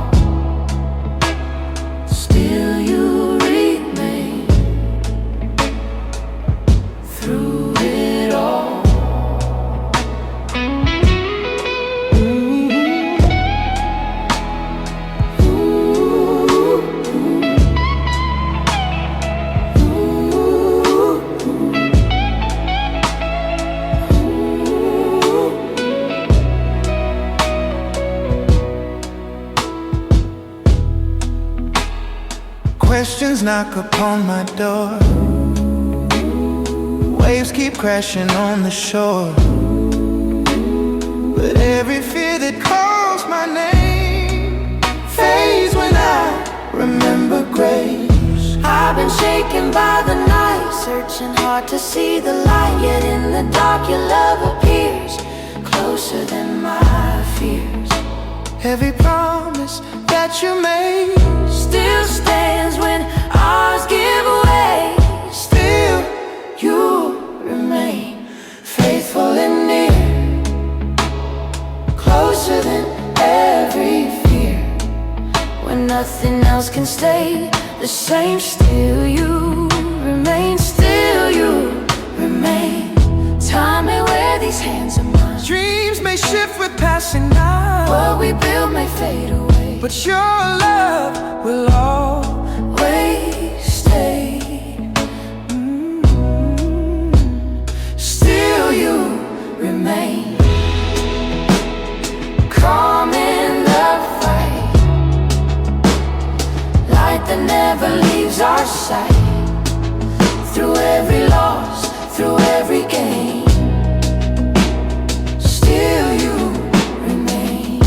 still you remain through it all. Ooh, ooh, ooh. Questions knock upon my door. Waves keep crashing on the shore. But every fear that calls my name fades when I remember grace. I've been shaken by the night, searching hard to see the light. Yet in the dark your love appears, closer than my fears. Every promise that you made Still stands when ours give way. still You remain faithful and near, closer than every fear. When nothing else can stay the same, still you remain, still you remain. Time may wear these hands of mine, dreams may shift with passing night, what we build may fade away, but your love will always stay. Still you remain, calm in the fight, light that never leaves our sight. Through every loss, through every gain, still you remain.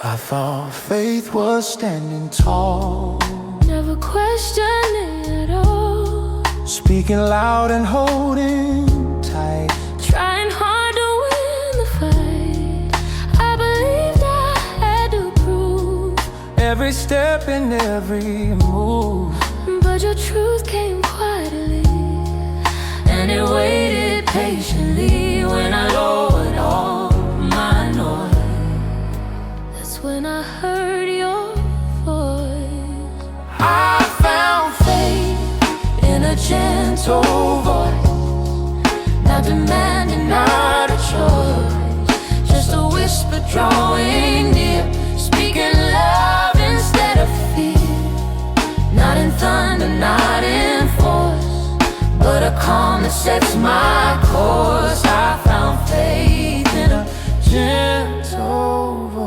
I thought faith was standing tall, Never question it at all, speaking loud and holding tight. trying hard to win the fight. I believed I had to prove, Every step and every move, but your truth came quietly, and it waited patiently when I lowered all my noise. That's when I heard your voice. I found Faith in a gentle voice, not demanding, not a choice, just a whisper drawing near, speaking love instead of fear. Not in thunder, not in force, but a calm that sets my course. I found faith in a gentle voice.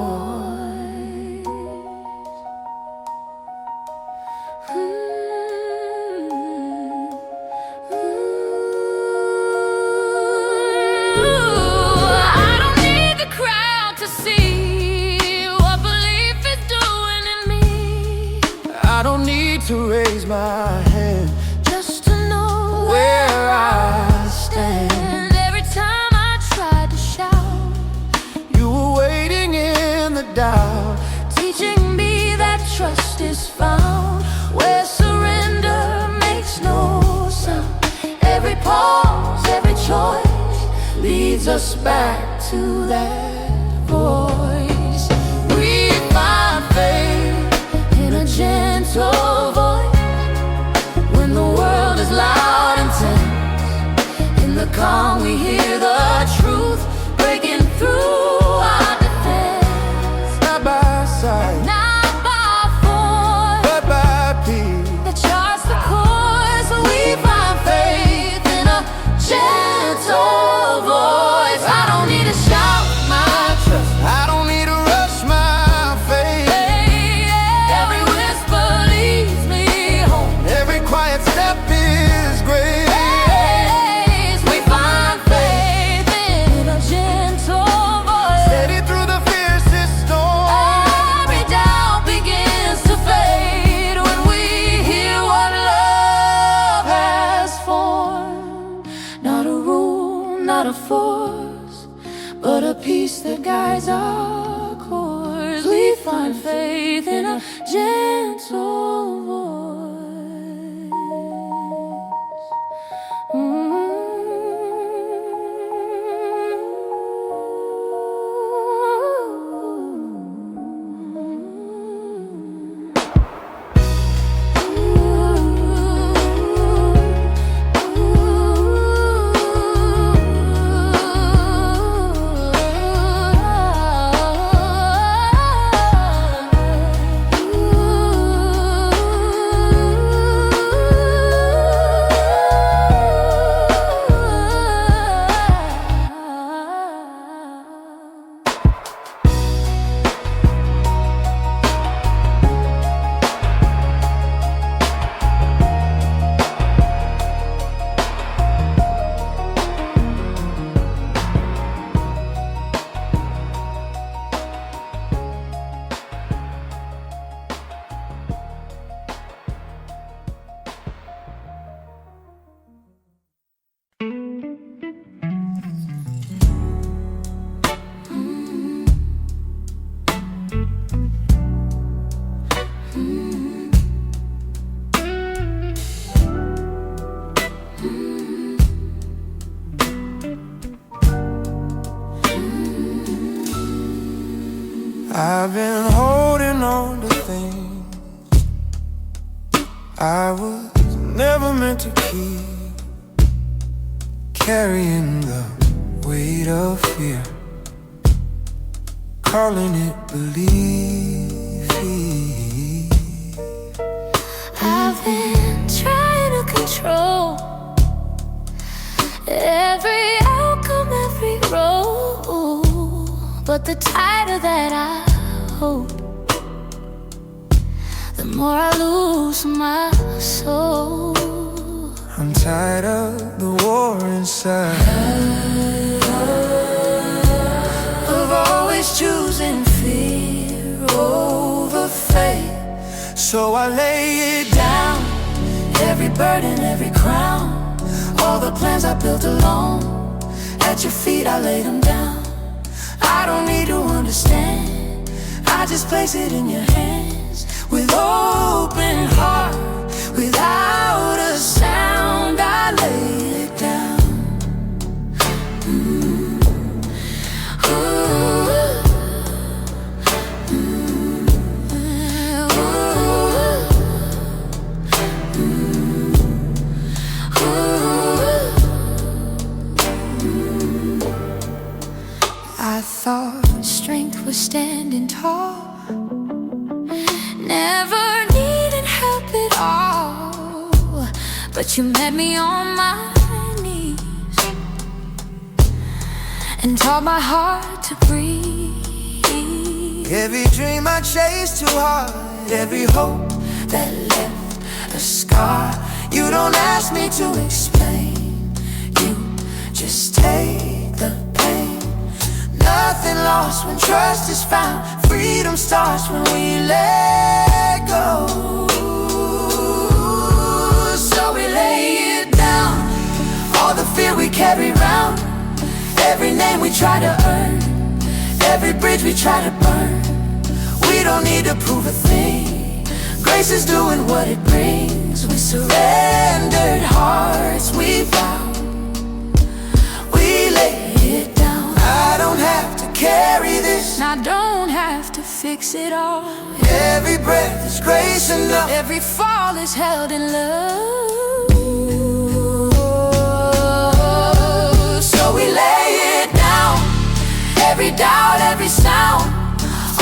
I don't need the crowd to see what belief is doing in me, I don't need to raise my head just to know where I stand. And every time I tried to shout, You were waiting in the doubt, teaching me that trust is found where surrender makes no sound. Every pause, every choice leads us back to that voice. We find faith in a gentle voice when the world is loud and tense. In the calm we hear the truth breaking through our defense. side by side, Not by force but by peace. that charts the course. We find faith in a gentle voice. I don't need to shout my trust, a force, but a peace that guides our course. We find faith in a gentle voice. I've been holding on to things I was never meant to keep, carrying the weight of fear, calling it belief. I've been trying to control every outcome, every road, but the tighter that I hold, the more I lose my soul. I'm tired of the war inside, Of always choosing fear over faith. so I lay it down. Every burden, every crown, all the plans I built alone, at your feet I laid them down. I don't need to understand, I just place it in your hands. With open heart, without a sound, I lay it down. I thought strength was standing tall, never needing help at all, but you met me on my knees and taught my heart to breathe. Every dream I chased too hard, every hope That left a scar, you don't ask me to explain, you just take the pain. Nothing lost when trust is found, freedom starts when we let go. So we lay it down, all the fear we carry round, every name we try to earn, every bridge we try to burn. We don't need to prove a thing, grace is doing what it brings. We surrendered hearts, we vow, we lay it down. I don't have to carry this, And I don't have to fix it all. every breath is grace enough. Every fall is held in love. So we lay it down, every doubt, every sound,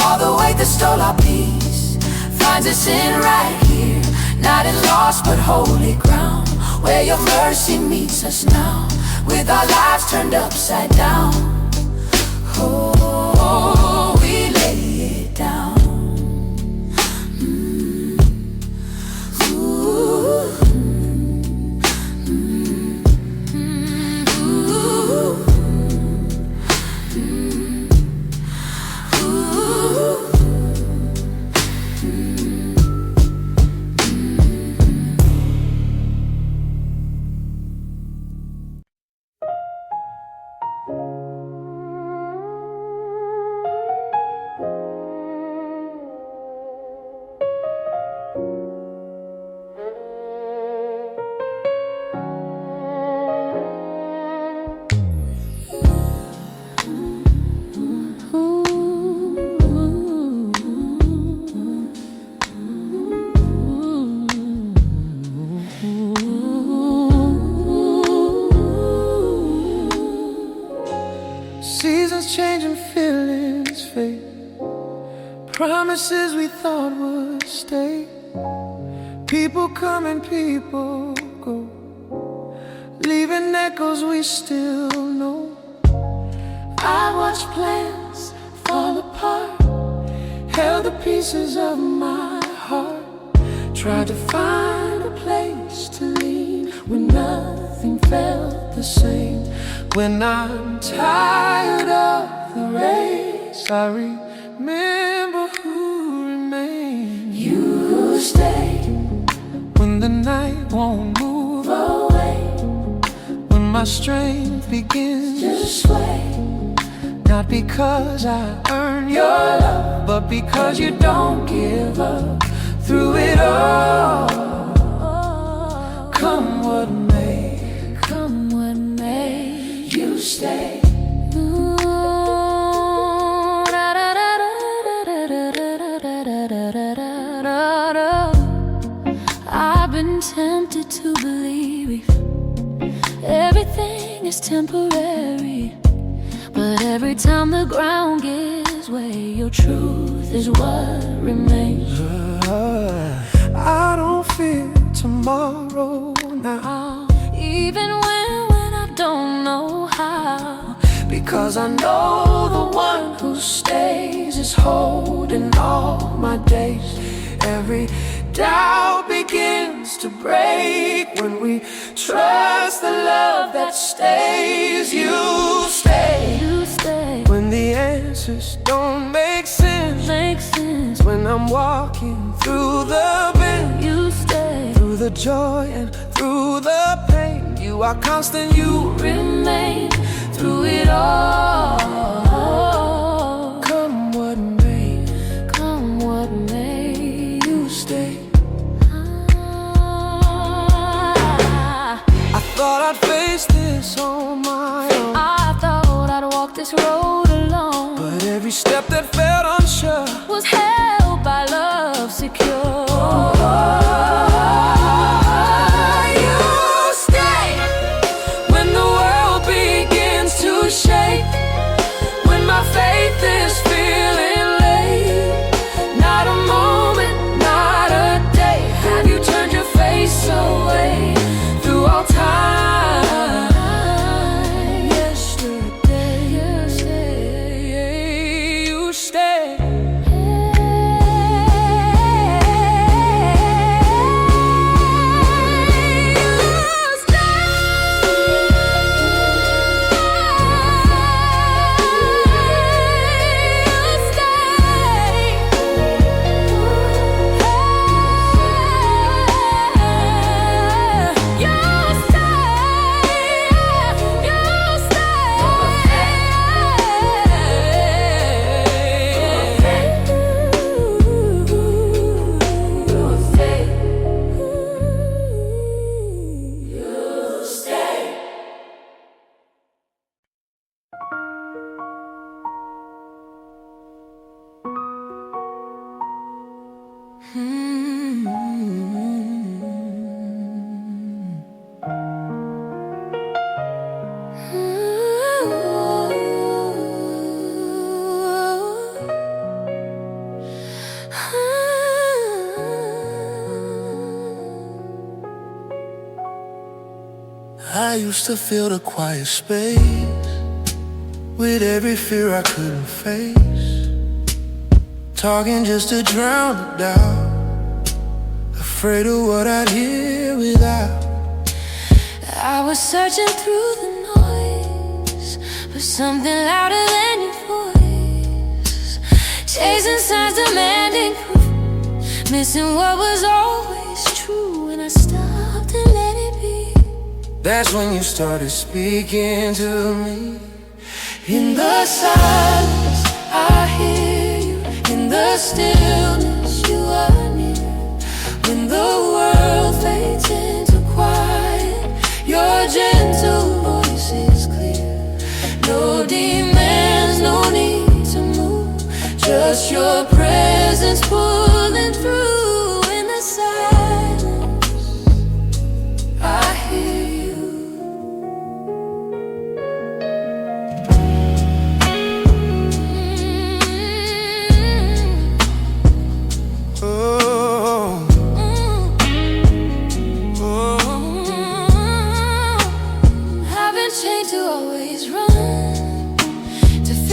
all the weight that stole our peace finds us in right here, not in lost but holy ground, where your mercy meets us now, with our lives turned upside down. Oh, we lay it down. Seasons change and feelings fade. Promises we thought would stay. People come and people go, leaving echoes we still know. I watched plans fall apart, held the pieces of my heart, tried to find a place to lean when nothing felt the same. When I'm tired of the race, I remember who remains. You stay When the night won't move away, when my strength begins to sway. not because I earned your love, but because you don't give up through it all. Come what may, Come what may, you stay. I've been tempted to believe everything is temporary, but every time the ground gives way, your truth is what remains. I don't fear tomorrow now, Even when I don't know how, because I know the one who stays is holding all my days. Every doubt begins to break when we trust the love that stays. You stay you stay. when the answers don't make sense. Makes sense. When I'm walking through the bend, You stay. through the joy and through the pain, you are constant, you Remain through it all. come what may, Come what may, you stay. Ah, I thought I'd face this on my own, I thought I'd walk this road alone, but every step that felt unsure was held by love secure. You stay when the world begins to shake, when my faith is feeling late. Not a moment, not a day have you turned your face away through all time. Yesterday, you stay. I used to fill the quiet space with every fear I couldn't face, talking just to drown it out, afraid of what I'd hear without. I was searching through the noise for something louder than your voice, chasing signs, demanding proof, missing what was always true. And I stopped and let it be. That's when you started speaking to me. In the silence, I hear you. In the stillness, you are near. When the world fades into quiet, your gentle voice is clear. No demands, no need to move, just your presence pulling through. In the silence, I hear you.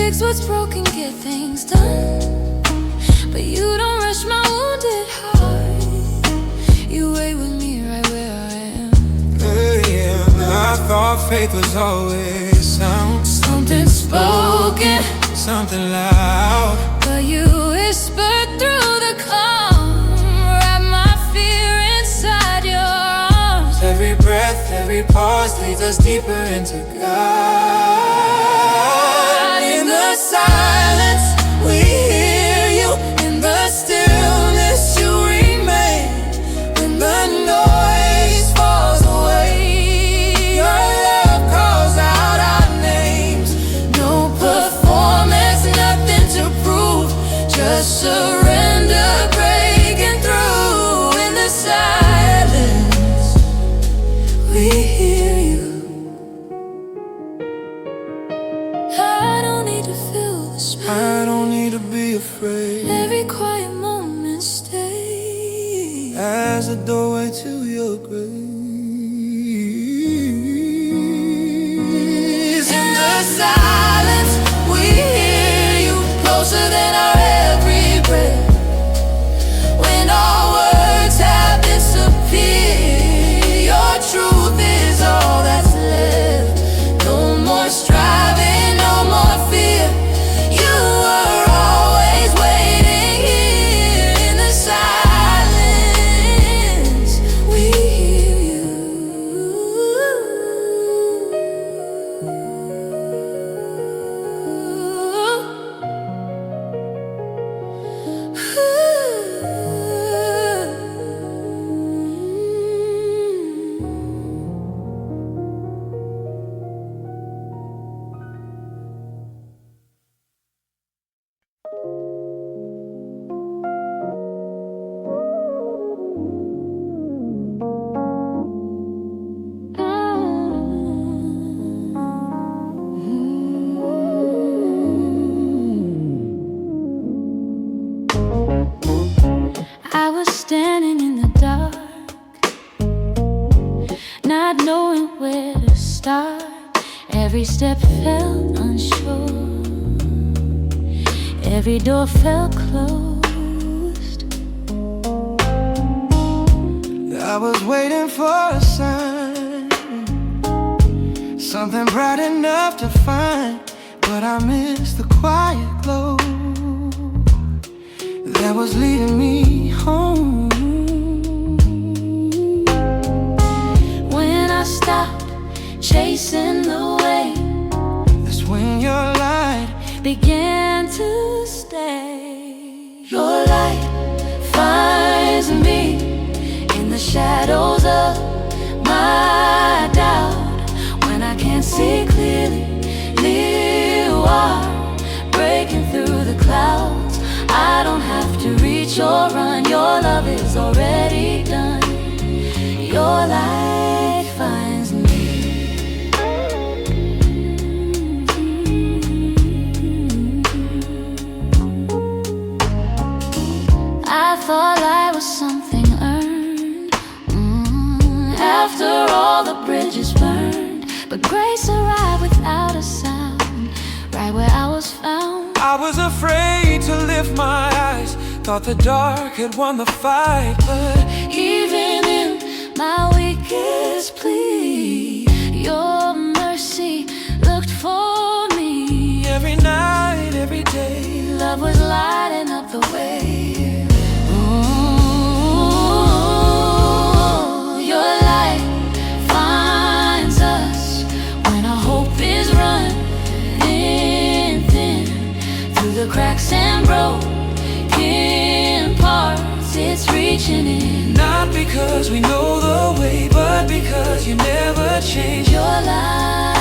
fix what's broken, get things done. But you don't rush my wounded heart. You wait with me right where I am. Yeah, I thought faith was always sound. Something spoken, something loud. but you whispered through the calm. Wrap my fear inside your arms. Every breath, every pause leads us deeper into God. In the silence, we hear you. In the stillness, you remain. When the noise falls away, your love calls out our names. No performance, nothing to prove, just surrender breaking through. In the silence, we hear you. I don't need to feel the space. I don't need to be afraid. Every quiet moment stays As a doorway to your grace. in the silence, we hear you closer than our every breath. When our words have disappeared, your truth is all that's left. No more striving, no more fear. You were always waiting here. In the silence, we hear you. I was standing in the dark, not knowing where to start. Every step felt unsure, every door felt closed. I was waiting for a sign, something bright enough to find. But I missed the quiet glow that was leading me home. When I stopped chasing the way, That's when your light began to stay. Your light finds me in the shadows of my doubt. When I can't see clearly, you are breaking through the clouds. I don't have to reach or run, your love is already done. Your light finds me. I thought I was something earned, after all the bridges burned. But grace arrived without a sound, right where I was found. I was afraid to lift my eyes, thought the dark had won the fight. But Even in my weakest plea, your mercy looked for me. every night, every day, Love was lighting up the way. Your light finds us when our hope is running thin. Through the cracks and broken parts, it's reaching in. not because we know the way, but because you never change. Your light,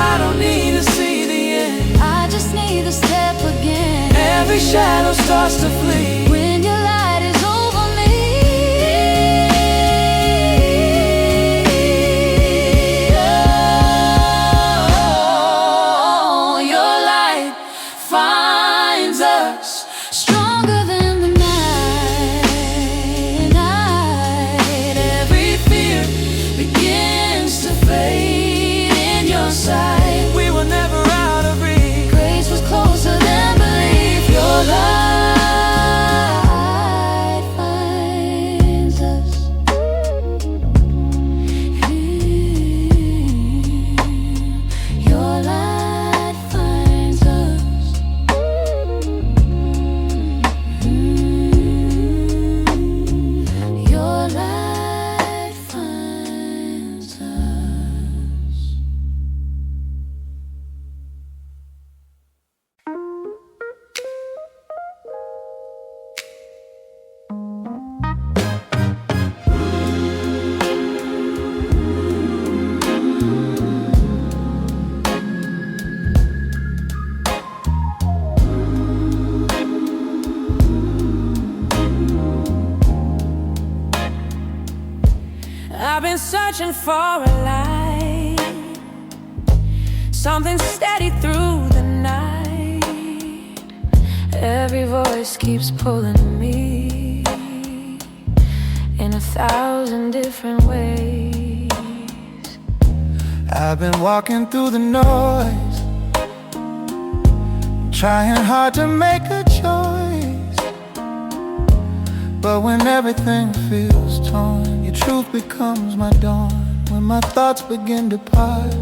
I don't need to see the end. I just need to step again. Every shadow starts to flee When your light is over me. Oh, your light finds us stronger than the night. Every fear begins to fade in your sight. searching for a light, something steady through the night. Every voice keeps pulling me in 1,000 different ways. I've been walking through the noise, trying hard to make a choice. But when everything feels torn, your truth becomes my dawn. When my thoughts begin to part,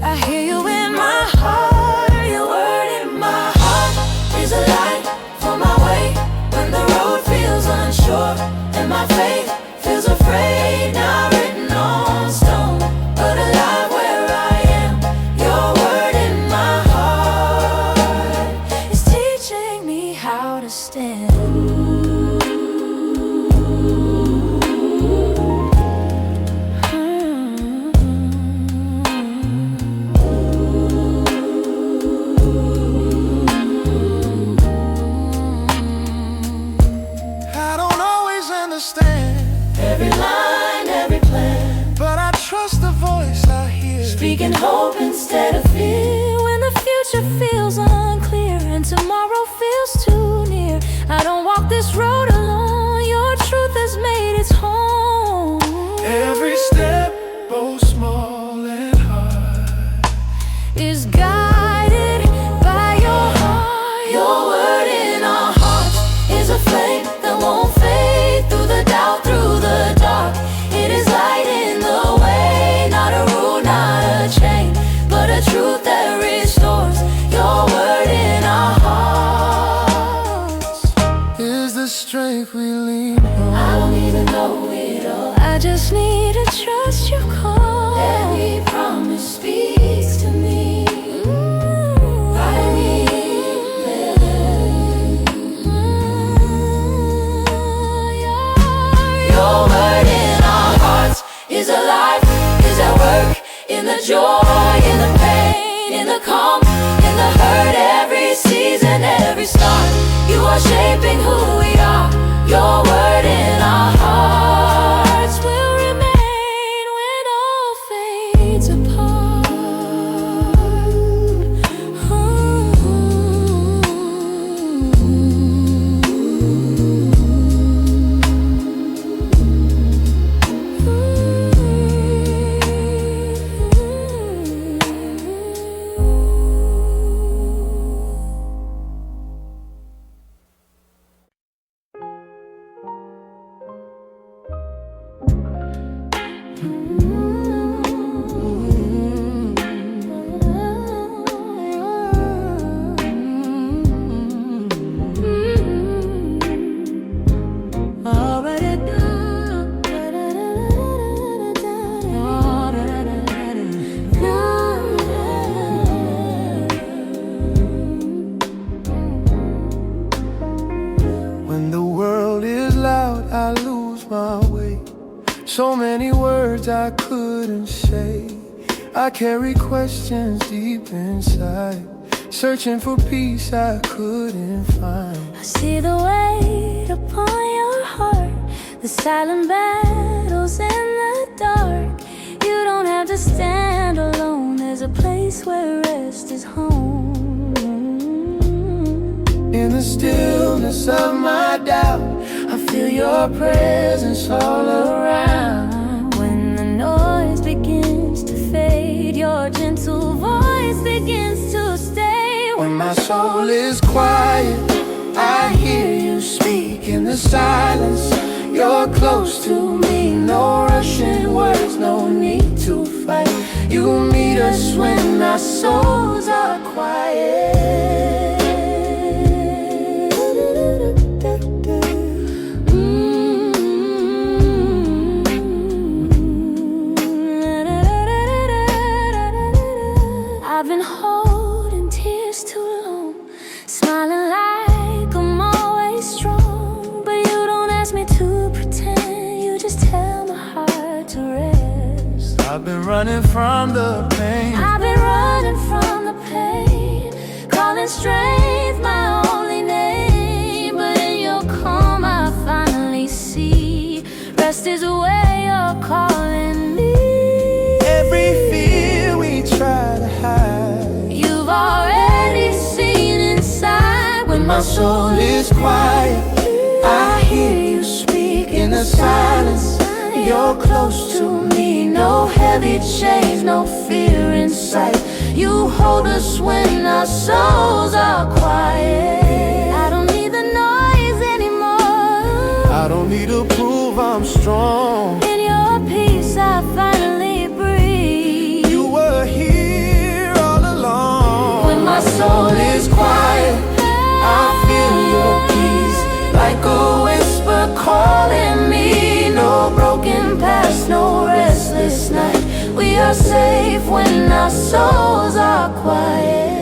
I hear you in my heart. Your word in my heart is a light for my way. When the road feels unsure and my faith feels afraid, not written on stone, but alive where I am. Your word in my heart is teaching me how to stand. Every line, every plan, but I trust the voice I hear, speaking hope instead of fear. When the future feels unclear and tomorrow feels too near, I don't walk this road alone. Your truth has made its home. every step, both small and hard, is guided by your heart. Your word in our hearts is a flame that won't fade through the doubt, through the dark. It is light in the way, not a rule, not a chain, but a truth that restores. Your word in our hearts is the strength we lean on. I don't even know it all. I just need to trust your call. Every promise speaks to me. I need it. Your word in our hearts is alive, is at work, in the joy, in the pain, in the calm, in the hurt, every season, every start. You are shaping who we are. Your word in our hearts Will remain when all fades apart. When the world is loud, I lose my way. So many words I couldn't say. I carry questions deep inside, searching for peace I couldn't find. I see the weight upon your heart, the silent battles in the dark. You don't have to stand alone. There's a place where rest is home. In the stillness of my doubt, I feel your presence all around. When the noise begins to fade, your gentle voice begins to stay. when my soul is quiet, I hear you speak in the silence. You're close to me, no rushing words, no need to fight. You meet us when our souls are quiet. I've been holding tears too long, smiling like I'm always strong. But you don't ask me to pretend, you just tell my heart to rest. I've been running from the pain, I've been running from the pain, calling strength my only name. But in your calm I finally see rest is where you're calling me. my soul is quiet, I hear you speak in the silence. You're close to me, no heavy chains, no fear in sight. You hold us when our souls are quiet. I don't need the noise anymore. I don't need to prove I'm strong. In your peace I finally breathe. You were here all along. When my soul is quiet, I feel your peace, like a whisper calling me. no broken past, no restless night. We are safe when our souls are quiet.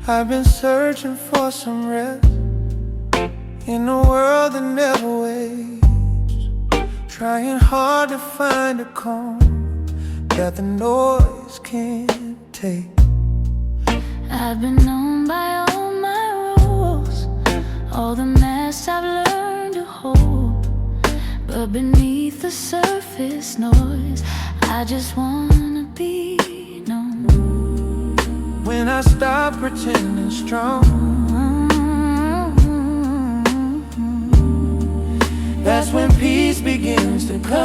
I've been searching for some rest in a world that never waits, trying hard to find a calm that the noise can't take. I've been known by all my rules, all the mess I've learned to hold. But beneath the surface noise, I just wanna be known. When I stop pretending strong, that's when peace begins to come.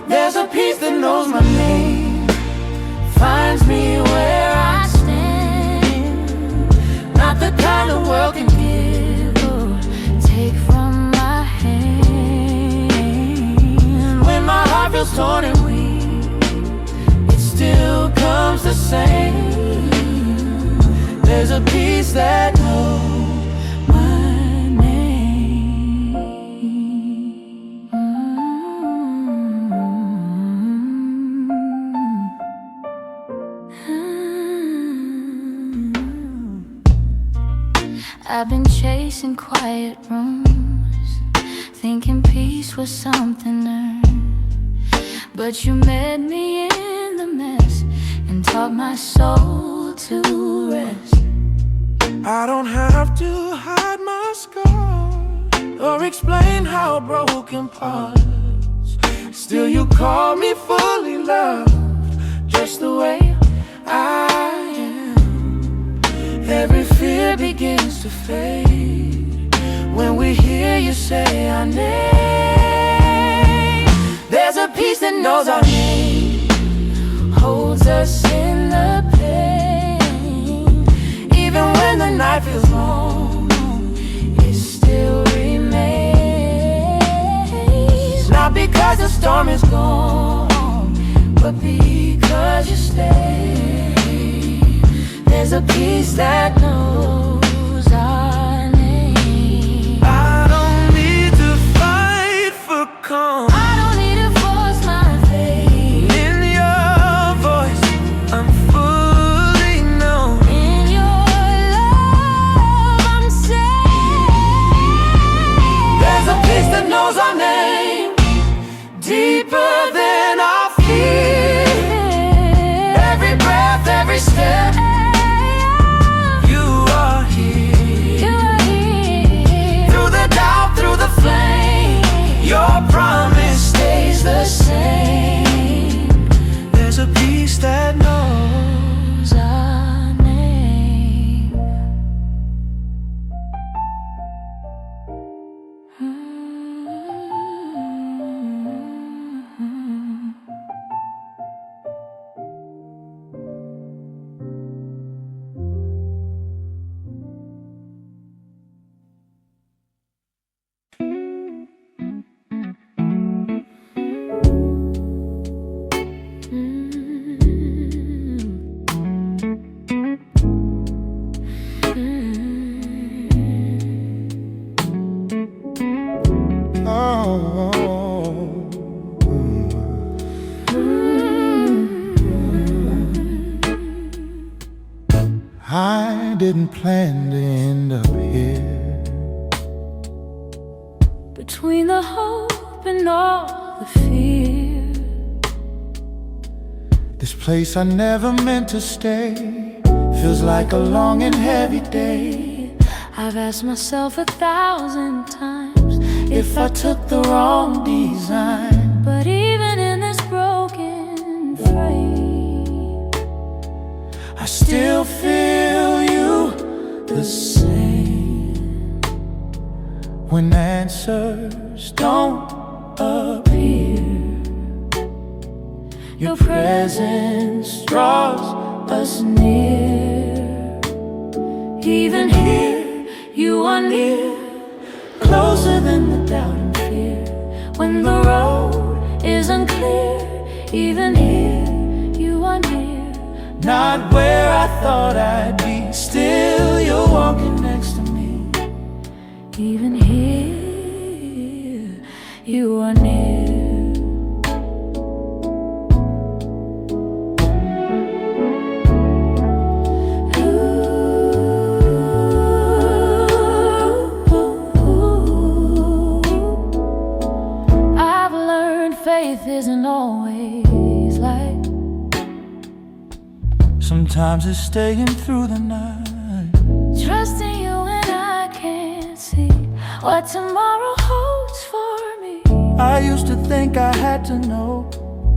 There's a peace that knows my name, finds me where I stand. Not the kind the world can give or take from my hand. When my heart feels torn and weak, it still comes the same. There's a peace that knows my name. I've been chasing quiet rooms, thinking peace was something earned. But you met me in the mess and taught my soul to rest. I don't have to hide my scars or explain how broken parts. Still you call me fully loved, just the way I am. Every fear begins to fade when we hear you say our name. There's a peace that knows our name, holds us in the pain. Even when the night feels long, it still remains. Not because the storm is gone, but because you stay. There's a peace that knows our name. I don't need to fight for calm. I don't need to force my faith. In your voice, I'm fully known. In your love, I'm safe. There's a peace that knows our name, deeper than our fear. Every breath, every step, you I didn't plan to end up here. Between the hope and all the fear, This place I never meant to stay feels like a long and heavy day. I've asked myself 1,000 times If I took the wrong design, but even in this broken frame, I still feel you the same. When answers don't appear, your presence draws us near. even here you are near, closer than the doubt and fear. When the road is unclear, even here you are near. not where I thought I'd be. Still, you're walking next to me. Even here you are near. Faith isn't always light. Sometimes it's staying through the night, Trusting you when I can't see what tomorrow holds for me. I used to think I had to know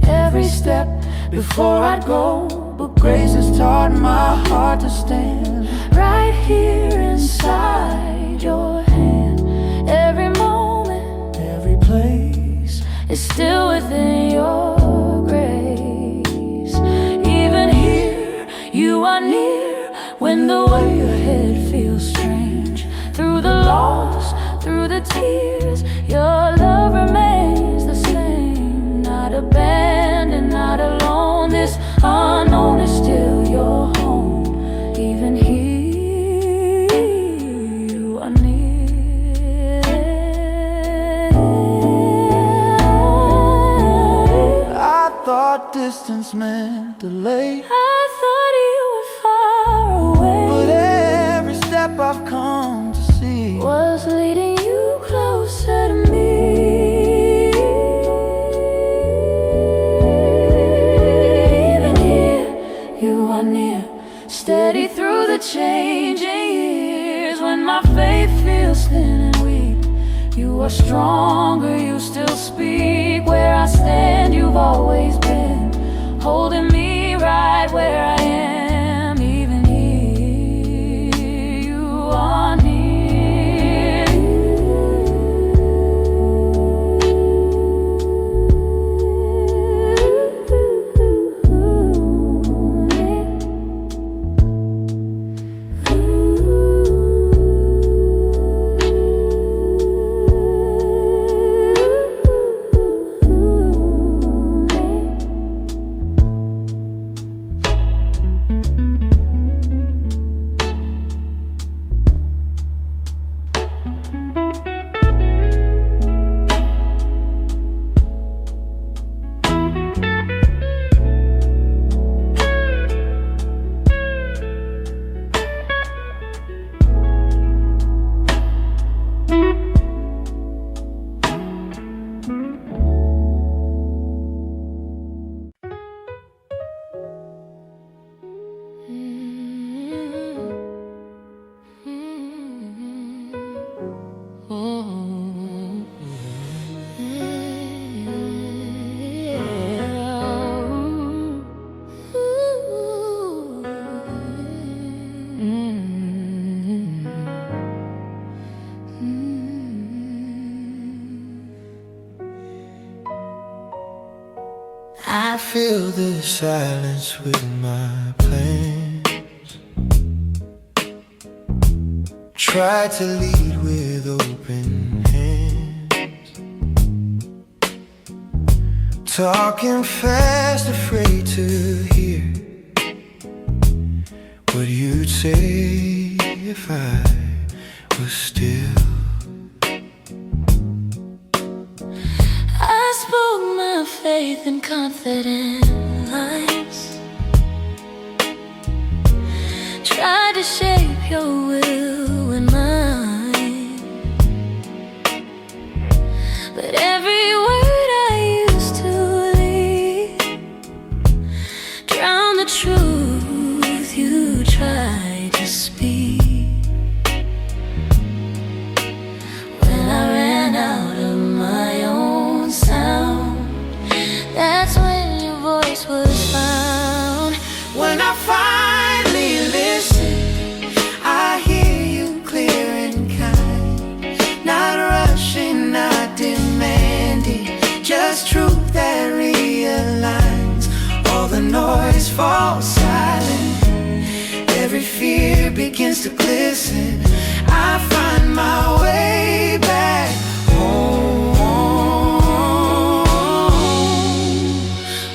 Every step before I'd go, but grace has taught my heart to stand right here inside your hand. Every moment, every place. is still within your grace. Even here, you are near. When the way ahead feels strange, through the loss, through the tears, your love remains the same. Not abandoned, not alone. This unknown is still your home. Even here, you are near. Thought distance meant delay, I thought you were far away, but every step I've come to see was leading you closer to me. Even here, you are near, steady through the changing years. When my faith feels thin and weak, you are stronger, you still speak. Where I stand, you've always been, holding me right where I am. Even here, you are near. I fill the silence with my plans. Try to lead with open hands, talking fast, afraid to hear what you'd say if I was still. I spoke my faith in confident lines, tried to shape your will and mine, but every word I used to leave drown the truth you tried to speak. When I ran out of my own sound, that's when your voice was found. When I finally listen, I hear you clear and kind. Not rushing, not demanding, just truth that realigns. All the noise falls silent, every fear begins to glisten. I find my way back home.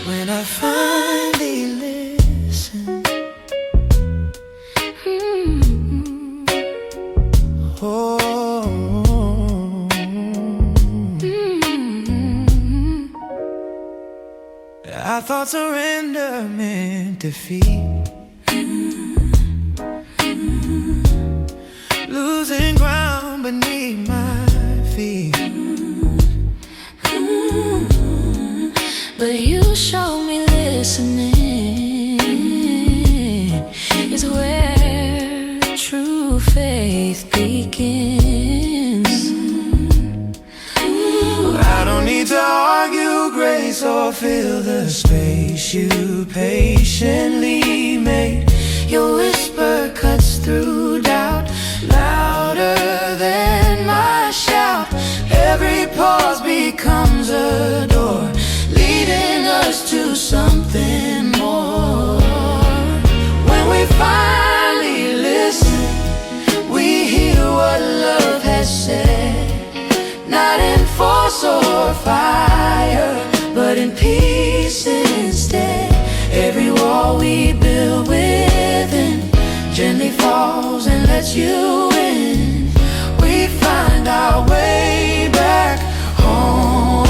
When I finally listen, I thought surrender meant defeat, losing ground beneath my feet. But you showed me listening is where true faith begins. I don't need to argue grace or fill the space you patiently made. Your whisper cuts through doubt, louder than my shout. Every pause becomes a door, leading us to something more. When we finally listen, we hear what love has said, not in force or fire, but in peace instead. Every wall we build within gently falls and lets you in. We find our way back home.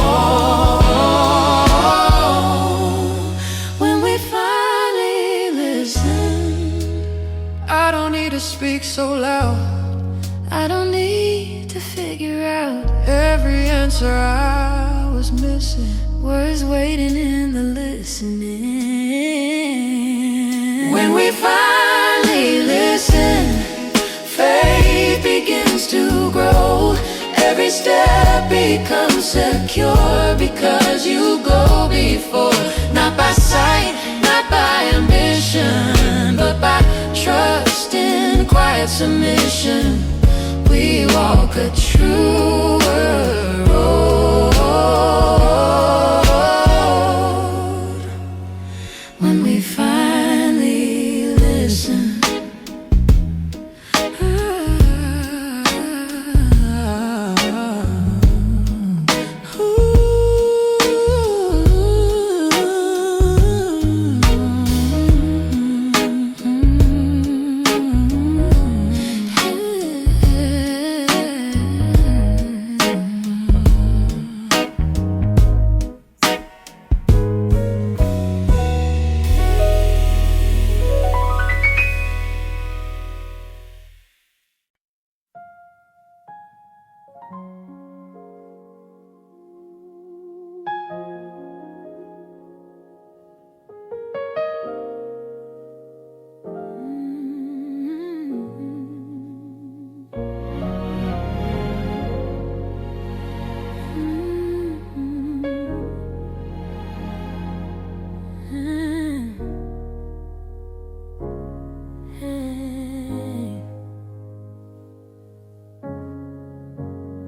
When we finally listen, I don't need to speak so loud, I don't need to figure out every answer I was missing. Words waiting in the listening. When we finally listen, faith begins to grow. Every step becomes secure because you go before. Not by sight, not by ambition, but by trust in quiet submission. We walk a truer road when we finally listen.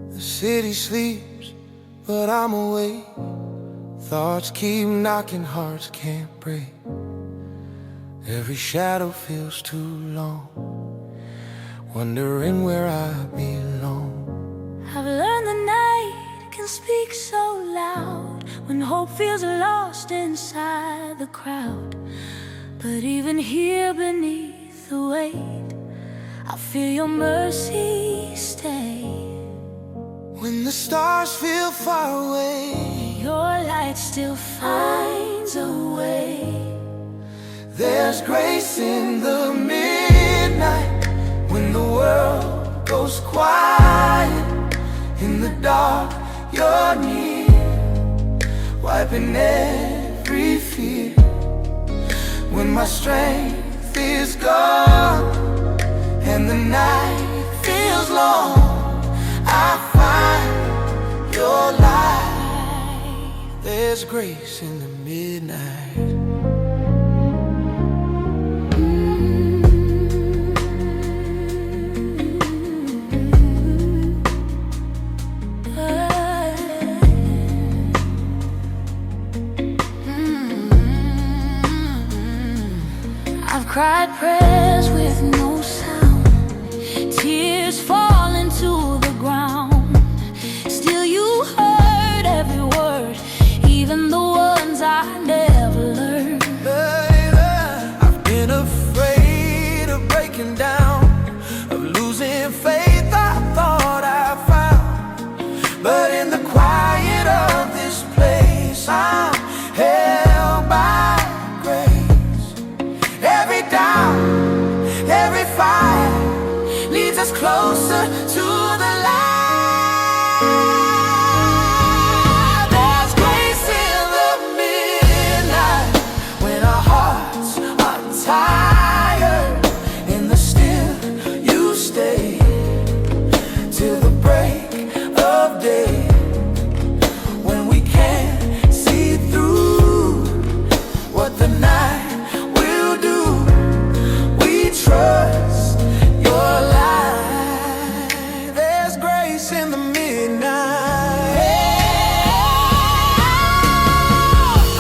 The city sleeps, but I'm awake. Thoughts keep knocking, hearts can't break. Every shadow feels too long, wondering where I belong. I've learned the night can speak so loud when hope feels lost inside the crowd. But even here beneath the weight, I feel your mercy stay. When the stars feel far away, your light still finds a way. there's grace in the midnight. dark, you're near, wiping every fear. When my strength is gone and the night feels long, I find your light. There's grace in the midnight. I've cried prayers with no sound, tears falling to the ground. Still you heard every word, even the ones I never learned. Baby, I've been afraid of breaking down, of losing faith I thought I found. But in the quiet of this place, I'm held by grace. Every doubt, every fire leads us closer to the light. There's grace in the midnight, when our hearts are tired. In the still, you stay till the break of day. When we can't see through what the night will do, we trust your light. There's grace in the midnight.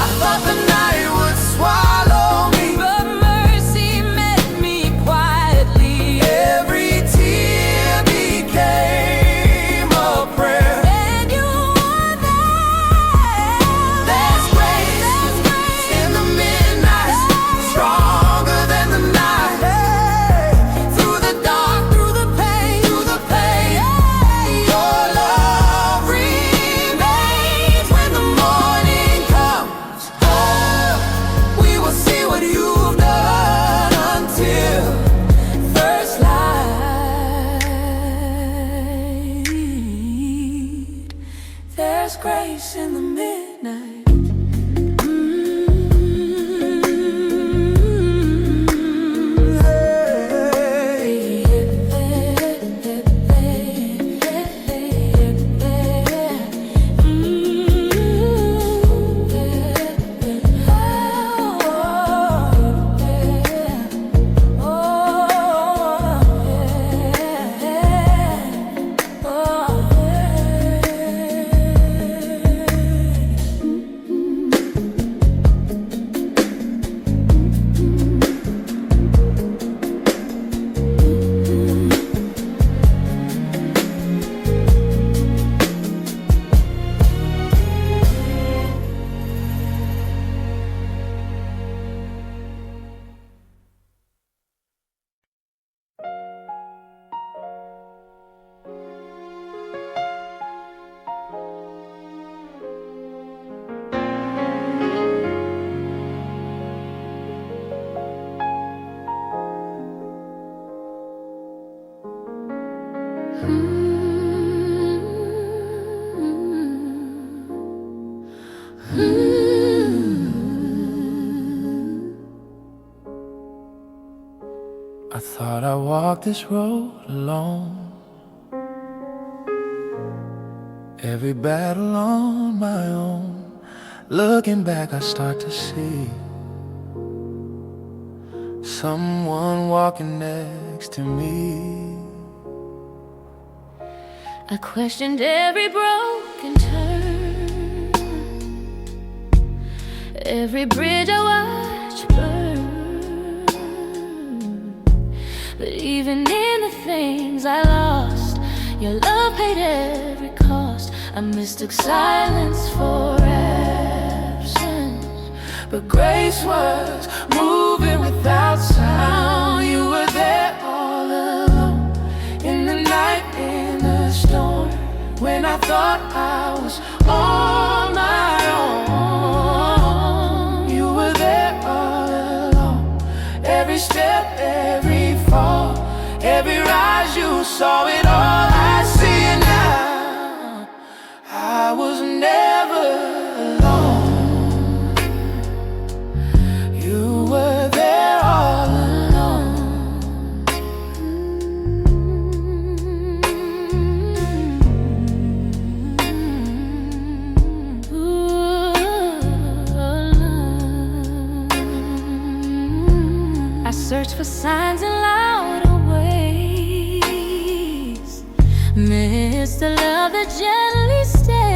I thought the night would swallow me, But mercy met me quietly. every tear became a prayer. And you were there. There's grace in the midnight, stronger than the night. Through the dark, through the pain, your love remains. When the morning comes, oh, we will see what you've done until First light. There's grace in the midnight. I thought I walked this road alone, every battle on my own. Looking back, I start to see someone walking next to me. I questioned every broken turn, every bridge I watched burn. But even in the things I lost, your love paid every cost. I mistook silence for absence, But grace was moving without sound. You were there all alone, in the night, in the storm. When I thought I was on my own, you were there all alone. Every step, every fall, every rise, you saw it all. I see it now. signs in louder ways. Miss the love that gently stayed.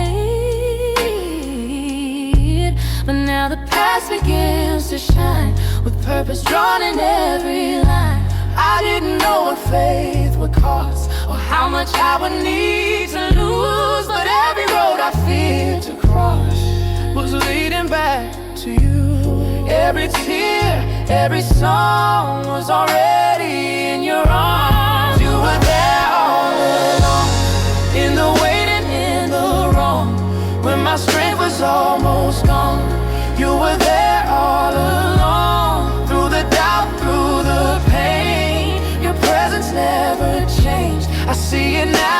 But now the past begins to shine, with purpose drawn in every line. I didn't know what faith would cost, or how much I would need to lose. But every road I feared to cross was leading back to you. Every tear, every song was already in your arms. You were there all along, in the waiting, in the wrong, when my strength was almost gone. You were there all along, through the doubt, through the pain. Your presence never changed. I see it now.